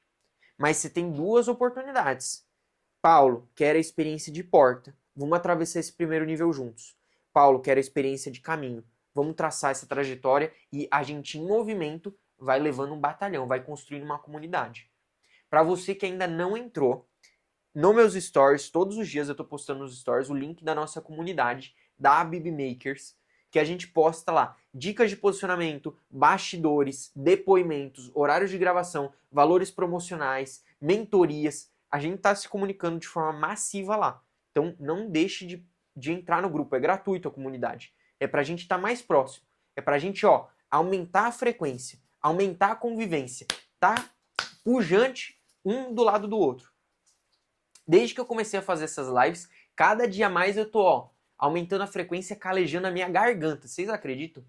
[SPEAKER 1] Mas você tem duas oportunidades. Paulo, quer a experiência de porta. Vamos atravessar esse primeiro nível juntos. Paulo, quer a experiência de caminho. Vamos traçar essa trajetória e a gente, em movimento, vai levando um batalhão, vai construindo uma comunidade. Para você que ainda não entrou, nos meus stories, todos os dias eu estou postando nos stories o link da nossa comunidade, da Abib Makers, que a gente posta lá dicas de posicionamento, bastidores, depoimentos, horários de gravação, valores promocionais, mentorias. A gente está se comunicando de forma massiva lá. Então não deixe de entrar no grupo, é gratuito a comunidade. É pra gente estar mais próximo. É pra gente, ó, aumentar a frequência, aumentar a convivência, tá pujante um do lado do outro. Desde que eu comecei a fazer essas lives, cada dia mais eu tô, ó, aumentando a frequência, calejando a minha garganta. Vocês acreditam?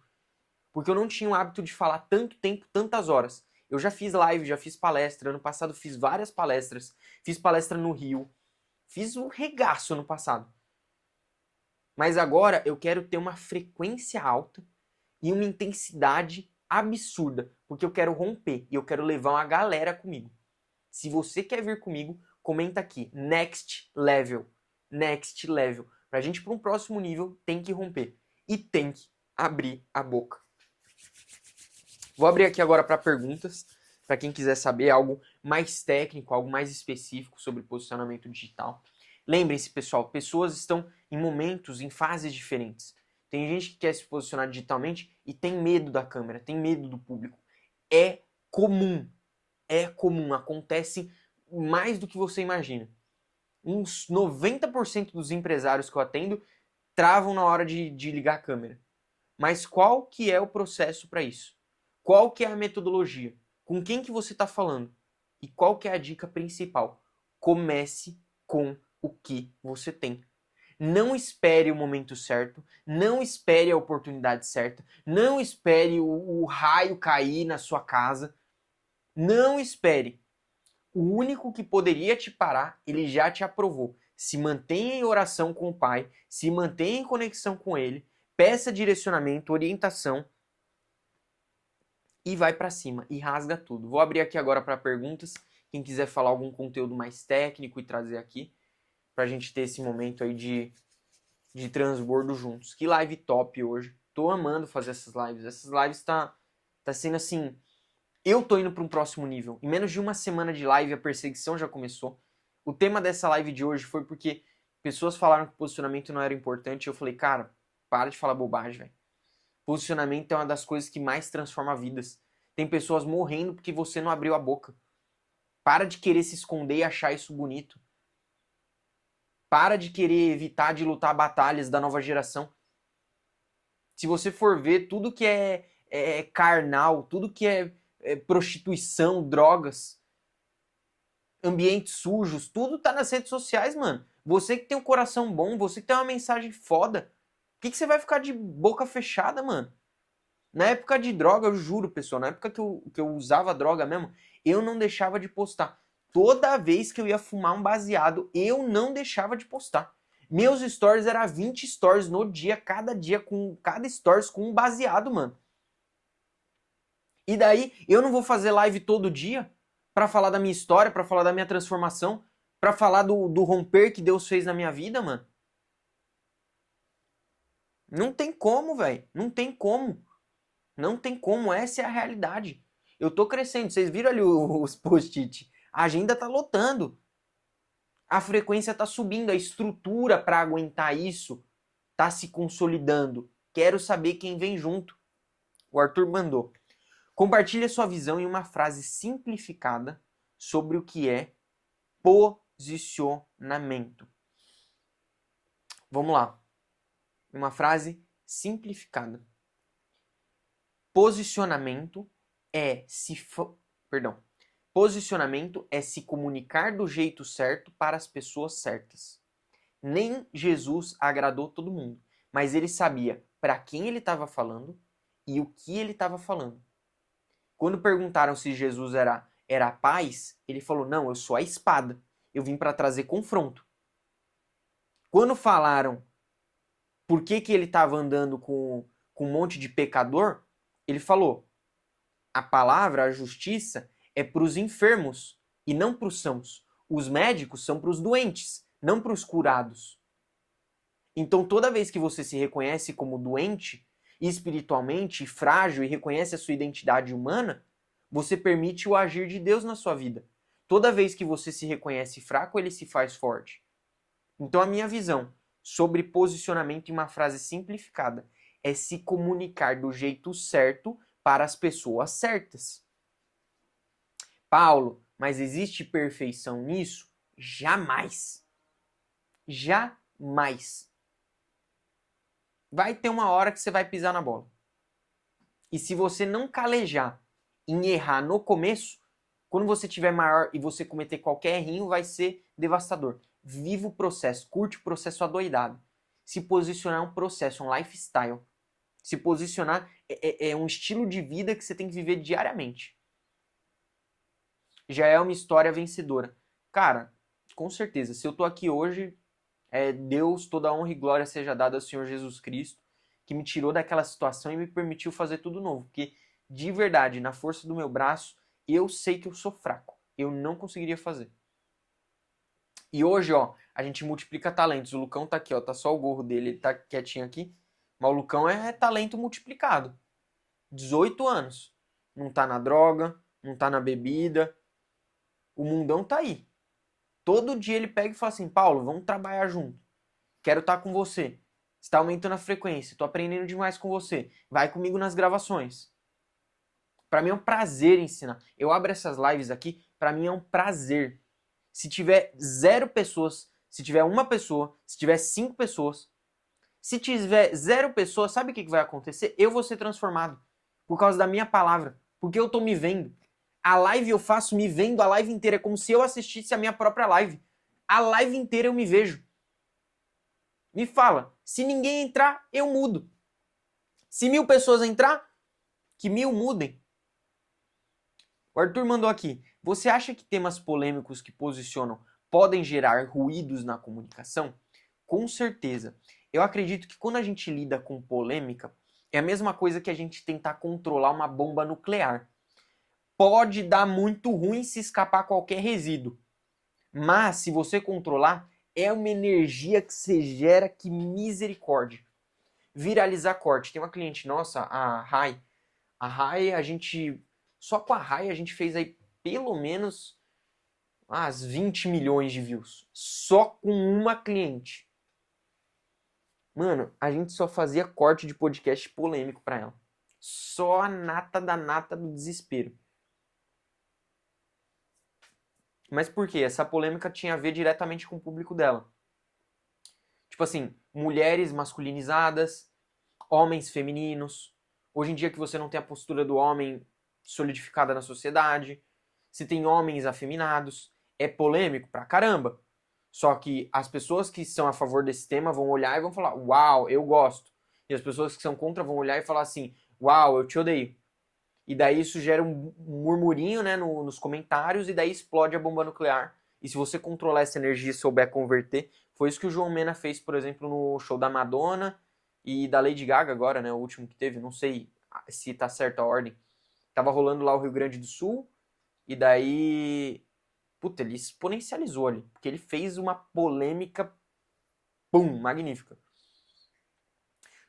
[SPEAKER 1] Porque eu não tinha o hábito de falar tanto tempo, tantas horas. Eu já fiz live, já fiz palestra. Ano passado fiz várias palestras. Fiz palestra no Rio. Fiz um regaço ano passado. Mas agora eu quero ter uma frequência alta e uma intensidade absurda, porque eu quero romper e eu quero levar uma galera comigo. Se você quer vir comigo, comenta aqui, next level. Next level. Pra gente ir para um próximo nível, tem que romper. E tem que abrir a boca. Vou abrir aqui agora para perguntas, para quem quiser saber algo mais técnico, algo mais específico sobre posicionamento digital. Lembrem-se, pessoal, pessoas estão em momentos, em fases diferentes. Tem gente que quer se posicionar digitalmente e tem medo da câmera, tem medo do público. É comum, acontece mais do que você imagina. Uns 90% dos empresários que eu atendo travam na hora de ligar a câmera. Mas qual que é o processo para isso? Qual que é a metodologia? Com quem que você está falando? E qual que é a dica principal? Comece com o que você tem. Não espere o momento certo, não espere a oportunidade certa, não espere o raio cair na sua casa. Não espere. O único que poderia te parar, ele já te aprovou. Se mantenha em oração com o Pai, se mantenha em conexão com Ele, peça direcionamento, orientação e vai para cima e rasga tudo. Vou abrir aqui agora para perguntas. Quem quiser falar algum conteúdo mais técnico e trazer aqui, pra gente ter esse momento aí de transbordo juntos. Que live top hoje. Tô amando fazer essas lives. Essas lives tá sendo assim... Eu tô indo para um próximo nível. Em menos de uma semana de live, a perseguição já começou. O tema dessa live de hoje foi porque pessoas falaram que posicionamento não era importante. Eu falei, cara, para de falar bobagem, velho. Posicionamento é uma das coisas que mais transforma vidas. Tem pessoas morrendo porque você não abriu a boca. Para de querer se esconder e achar isso bonito. Para de querer evitar de lutar batalhas da nova geração. Se você for ver, tudo que é carnal, tudo que é prostituição, drogas, ambientes sujos, tudo tá nas redes sociais, mano. Você que tem um coração bom, você que tem uma mensagem foda, por que você vai ficar de boca fechada, mano? Na época de droga, eu juro, pessoal, na época que eu usava droga mesmo, eu não deixava de postar. Toda vez que eu ia fumar um baseado, eu não deixava de postar. Meus stories era 20 stories no dia, com cada stories com um baseado, mano. E daí, eu não vou fazer live todo dia pra falar da minha história, pra falar da minha transformação, pra falar do romper que Deus fez na minha vida, mano. Não tem como, velho. Não tem como. Não tem como. Essa é a realidade. Eu tô crescendo. Vocês viram ali os post-it? A agenda tá lotando. A frequência tá subindo. A estrutura pra aguentar isso tá se consolidando. Quero saber quem vem junto. O Arthur mandou. Compartilhe sua visão em uma frase simplificada sobre o que é posicionamento. Vamos lá. Uma frase simplificada. Posicionamento é Posicionamento é se comunicar do jeito certo para as pessoas certas. Nem Jesus agradou todo mundo, mas ele sabia para quem ele estava falando e o que ele estava falando. Quando perguntaram se Jesus era a paz, ele falou: não, eu sou a espada. Eu vim para trazer confronto. Quando falaram por que ele estava andando com um monte de pecador, ele falou: a palavra, a justiça, é para os enfermos e não para os sãos. Os médicos são para os doentes, não para os curados. Então, toda vez que você se reconhece como doente, espiritualmente frágil e reconhece a sua identidade humana, você permite o agir de Deus na sua vida. Toda vez que você se reconhece fraco, ele se faz forte. Então, a minha visão sobre posicionamento em uma frase simplificada é se comunicar do jeito certo para as pessoas certas. Paulo, mas existe perfeição nisso? Jamais. Jamais. Vai ter uma hora que você vai pisar na bola. E se você não calejar em errar no começo, quando você tiver maior e você cometer qualquer errinho, vai ser devastador. Viva o processo, curte o processo adoidado. Se posicionar é um processo, um lifestyle. Se posicionar é um estilo de vida que você tem que viver diariamente. Já é uma história vencedora. Cara, com certeza, se eu tô aqui hoje, Deus, toda a honra e glória seja dada ao Senhor Jesus Cristo, que me tirou daquela situação e me permitiu fazer tudo novo. Porque, de verdade, na força do meu braço, eu sei que eu sou fraco. Eu não conseguiria fazer. E hoje, ó, a gente multiplica talentos. O Lucão tá aqui, ó, tá só o gorro dele, ele tá quietinho aqui. Mas o Lucão é talento multiplicado. 18 anos. Não tá na droga, não tá na bebida. O mundão tá aí. Todo dia ele pega e fala assim: Paulo, vamos trabalhar junto. Quero estar com você. Está aumentando a frequência. Tô aprendendo demais com você. Vai comigo nas gravações. Para mim é um prazer ensinar. Eu abro essas lives aqui, para mim é um prazer. Se tiver 0 pessoas, se tiver 1 pessoa, se tiver 5 pessoas, se tiver 0 pessoas, sabe o que vai acontecer? Eu vou ser transformado por causa da minha palavra, porque eu tô me vendo. A live eu faço me vendo a live inteira, é como se eu assistisse a minha própria live. A live inteira eu me vejo. Me fala, se ninguém entrar, eu mudo. Se 1000 pessoas entrar, que 1000 mudem. O Arthur mandou aqui: você acha que temas polêmicos que posicionam podem gerar ruídos na comunicação? Com certeza. Eu acredito que quando a gente lida com polêmica, é a mesma coisa que a gente tentar controlar uma bomba nuclear. Pode dar muito ruim se escapar qualquer resíduo. Mas, se você controlar, é uma energia que você gera, que misericórdia. Viralizar corte. Tem uma cliente nossa, a Rai. A Rai, só com a Rai a gente fez aí pelo menos umas 20 milhões de views. Só com uma cliente. Mano, a gente só fazia corte de podcast polêmico pra ela. Só a nata da nata do desespero. Mas por quê? Essa polêmica tinha a ver diretamente com o público dela. Tipo assim, mulheres masculinizadas, homens femininos. Hoje em dia que você não tem a postura do homem solidificada na sociedade, se tem homens afeminados, é polêmico pra caramba. Só que as pessoas que são a favor desse tema vão olhar e vão falar: uau, eu gosto. E as pessoas que são contra vão olhar e falar assim, uau, eu te odeio. E daí isso gera um murmurinho, né, nos comentários, e daí explode a bomba nuclear. E se você controlar essa energia e souber converter, foi isso que o João Mena fez, por exemplo, no show da Madonna e da Lady Gaga agora, né, o último que teve, não sei se tá certa a ordem. Tava rolando lá o Rio Grande do Sul, e daí, puta, ele exponencializou ali, porque ele fez uma polêmica, pum, magnífica.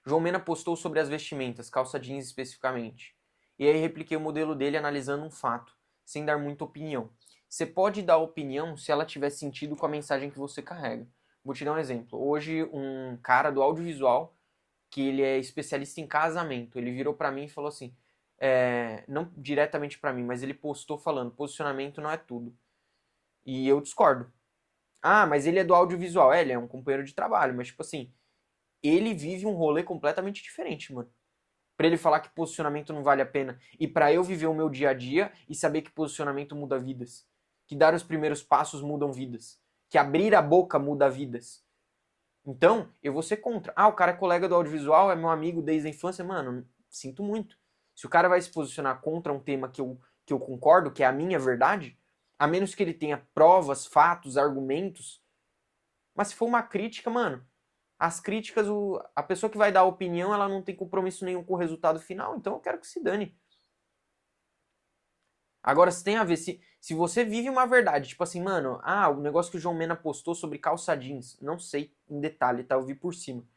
[SPEAKER 1] João Mena postou sobre as vestimentas, calça jeans especificamente. E aí repliquei o modelo dele analisando um fato, sem dar muita opinião. Você pode dar opinião se ela tiver sentido com a mensagem que você carrega. Vou te dar um exemplo. Hoje, um cara do audiovisual, que ele é especialista em casamento, ele virou pra mim e falou assim, não diretamente pra mim, mas ele postou falando, posicionamento não é tudo. E eu discordo. Ah, mas ele é do audiovisual. Ele é um companheiro de trabalho, mas tipo assim, ele vive um rolê completamente diferente, mano. Pra ele falar que posicionamento não vale a pena e pra eu viver o meu dia a dia e saber que posicionamento muda vidas, que dar os primeiros passos mudam vidas, que abrir a boca muda vidas. Então, eu vou ser contra. Ah, o cara é colega do audiovisual, é meu amigo desde a infância. Mano, sinto muito. Se o cara vai se posicionar contra um tema que eu concordo, que é a minha verdade, a menos que ele tenha provas, fatos, argumentos. Mas se for uma crítica, mano, as críticas, a pessoa que vai dar a opinião, ela não tem compromisso nenhum com o resultado final, então eu quero que se dane. Agora, se tem a ver, se você vive uma verdade, tipo assim, mano, o negócio que o João Mena postou sobre calça jeans, não sei em detalhe, tá? Eu vi por cima.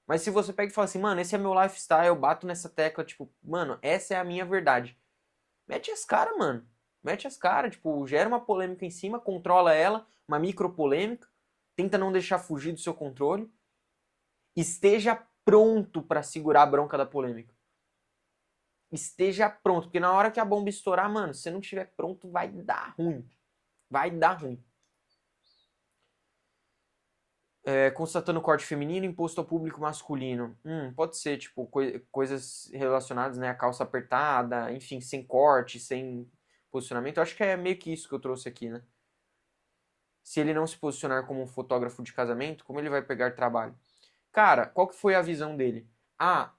[SPEAKER 1] Mas se você pega e fala assim, mano, esse é meu lifestyle, eu bato nessa tecla, tipo, mano, essa é a minha verdade. Mete as caras, mano. Mete as caras, tipo, gera uma polêmica em cima, controla ela, uma micro polêmica, tenta não deixar fugir do seu controle. Esteja pronto para segurar a bronca da polêmica. Esteja pronto, porque na hora que a bomba estourar, mano, se você não estiver pronto, vai dar ruim. Vai dar ruim. Constatando corte feminino imposto ao público masculino. Pode ser, tipo, coisas relacionadas, né, a calça apertada, enfim, sem corte, sem posicionamento. Eu acho que é meio que isso que eu trouxe aqui, né? Se ele não se posicionar como um fotógrafo de casamento, como ele vai pegar trabalho? Cara, qual que foi a visão dele?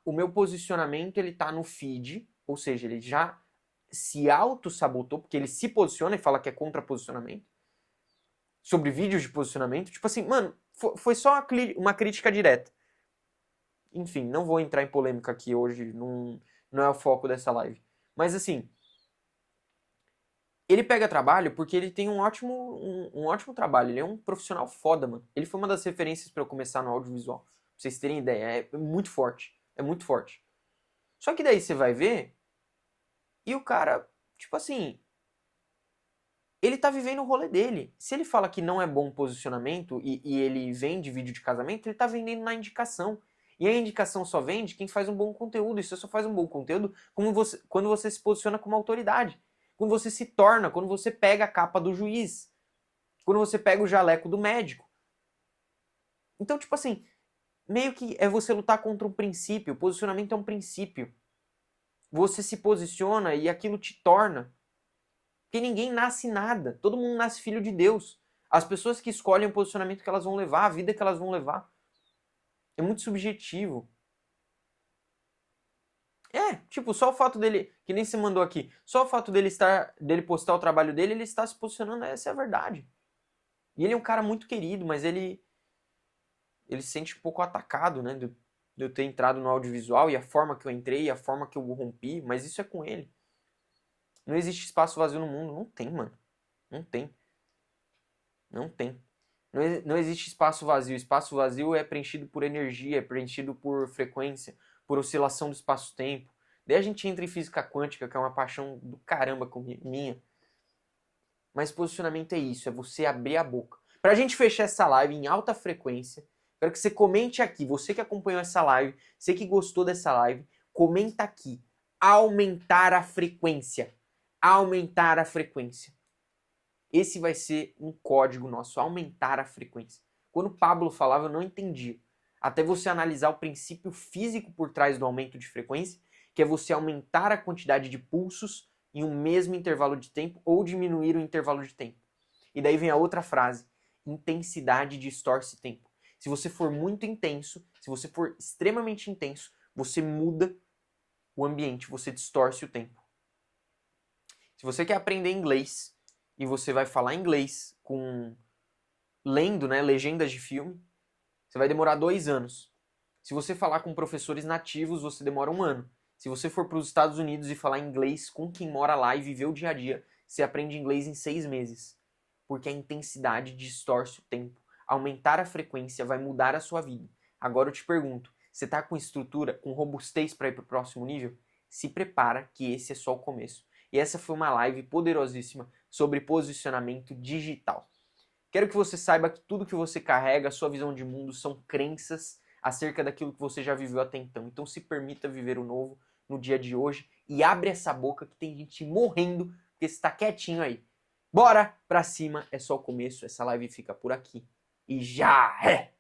[SPEAKER 1] O meu posicionamento ele tá no feed, ou seja, ele já se auto-sabotou, porque ele se posiciona e fala que é contra posicionamento, sobre vídeos de posicionamento. Tipo assim, mano, foi só uma crítica direta. Enfim, não vou entrar em polêmica aqui hoje, não é o foco dessa live. Mas assim, ele pega trabalho porque ele tem um ótimo trabalho, ele é um profissional foda, mano. Ele foi uma das referências para eu começar no audiovisual. Pra vocês terem ideia, é muito forte. É muito forte. Só que daí você vai ver e o cara, tipo assim, ele tá vivendo o rolê dele. Se ele fala que não é bom posicionamento e ele vende vídeo de casamento, ele tá vendendo na indicação. E a indicação só vende quem faz um bom conteúdo. E você só faz um bom conteúdo quando você se posiciona como autoridade. Quando você se torna, quando você pega a capa do juiz. Quando você pega o jaleco do médico. Então, tipo assim, meio que é você lutar contra um princípio. O posicionamento é um princípio. Você se posiciona e aquilo te torna. Porque ninguém nasce nada. Todo mundo nasce filho de Deus. As pessoas que escolhem o posicionamento que elas vão levar, a vida que elas vão levar. É muito subjetivo. Tipo, só o fato dele, que nem você mandou aqui, só o fato dele postar o trabalho dele, ele está se posicionando, essa é a verdade. E ele é um cara muito querido, mas ele se sente um pouco atacado, né, de eu ter entrado no audiovisual e a forma que eu entrei, a forma que eu rompi, mas isso é com ele. Não existe espaço vazio no mundo, não tem, mano. Não tem. Não tem. Não existe espaço vazio. Espaço vazio é preenchido por energia, é preenchido por frequência, por oscilação do espaço-tempo. Daí a gente entra em física quântica, que é uma paixão do caramba minha. Mas posicionamento é isso, é você abrir a boca. Pra gente fechar essa live em alta frequência, quero que você comente aqui, você que acompanhou essa live, você que gostou dessa live, comenta aqui. Aumentar a frequência. Aumentar a frequência. Esse vai ser um código nosso, aumentar a frequência. Quando o Pablo falava, eu não entendia. Até você analisar o princípio físico por trás do aumento de frequência, que é você aumentar a quantidade de pulsos em um mesmo intervalo de tempo ou diminuir o intervalo de tempo. E daí vem a outra frase, intensidade distorce tempo. Se você for muito intenso, se você for extremamente intenso, você muda o ambiente, você distorce o tempo. Se você quer aprender inglês e você vai falar inglês lendo, né, legendas de filme, você vai demorar 2 anos. Se você falar com professores nativos, você demora 1 ano. Se você for para os Estados Unidos e falar inglês com quem mora lá e viver o dia a dia, você aprende inglês em 6 meses. Porque a intensidade distorce o tempo. Aumentar a frequência vai mudar a sua vida. Agora eu te pergunto, você está com estrutura, com robustez para ir para o próximo nível? Se prepara que esse é só o começo. E essa foi uma live poderosíssima sobre posicionamento digital. Quero que você saiba que tudo que você carrega, a sua visão de mundo, são crenças acerca daquilo que você já viveu até então. Então se permita viver o novo no dia de hoje e abre essa boca que tem gente morrendo porque você está quietinho aí. Bora pra cima, é só o começo, essa live fica por aqui. E já é!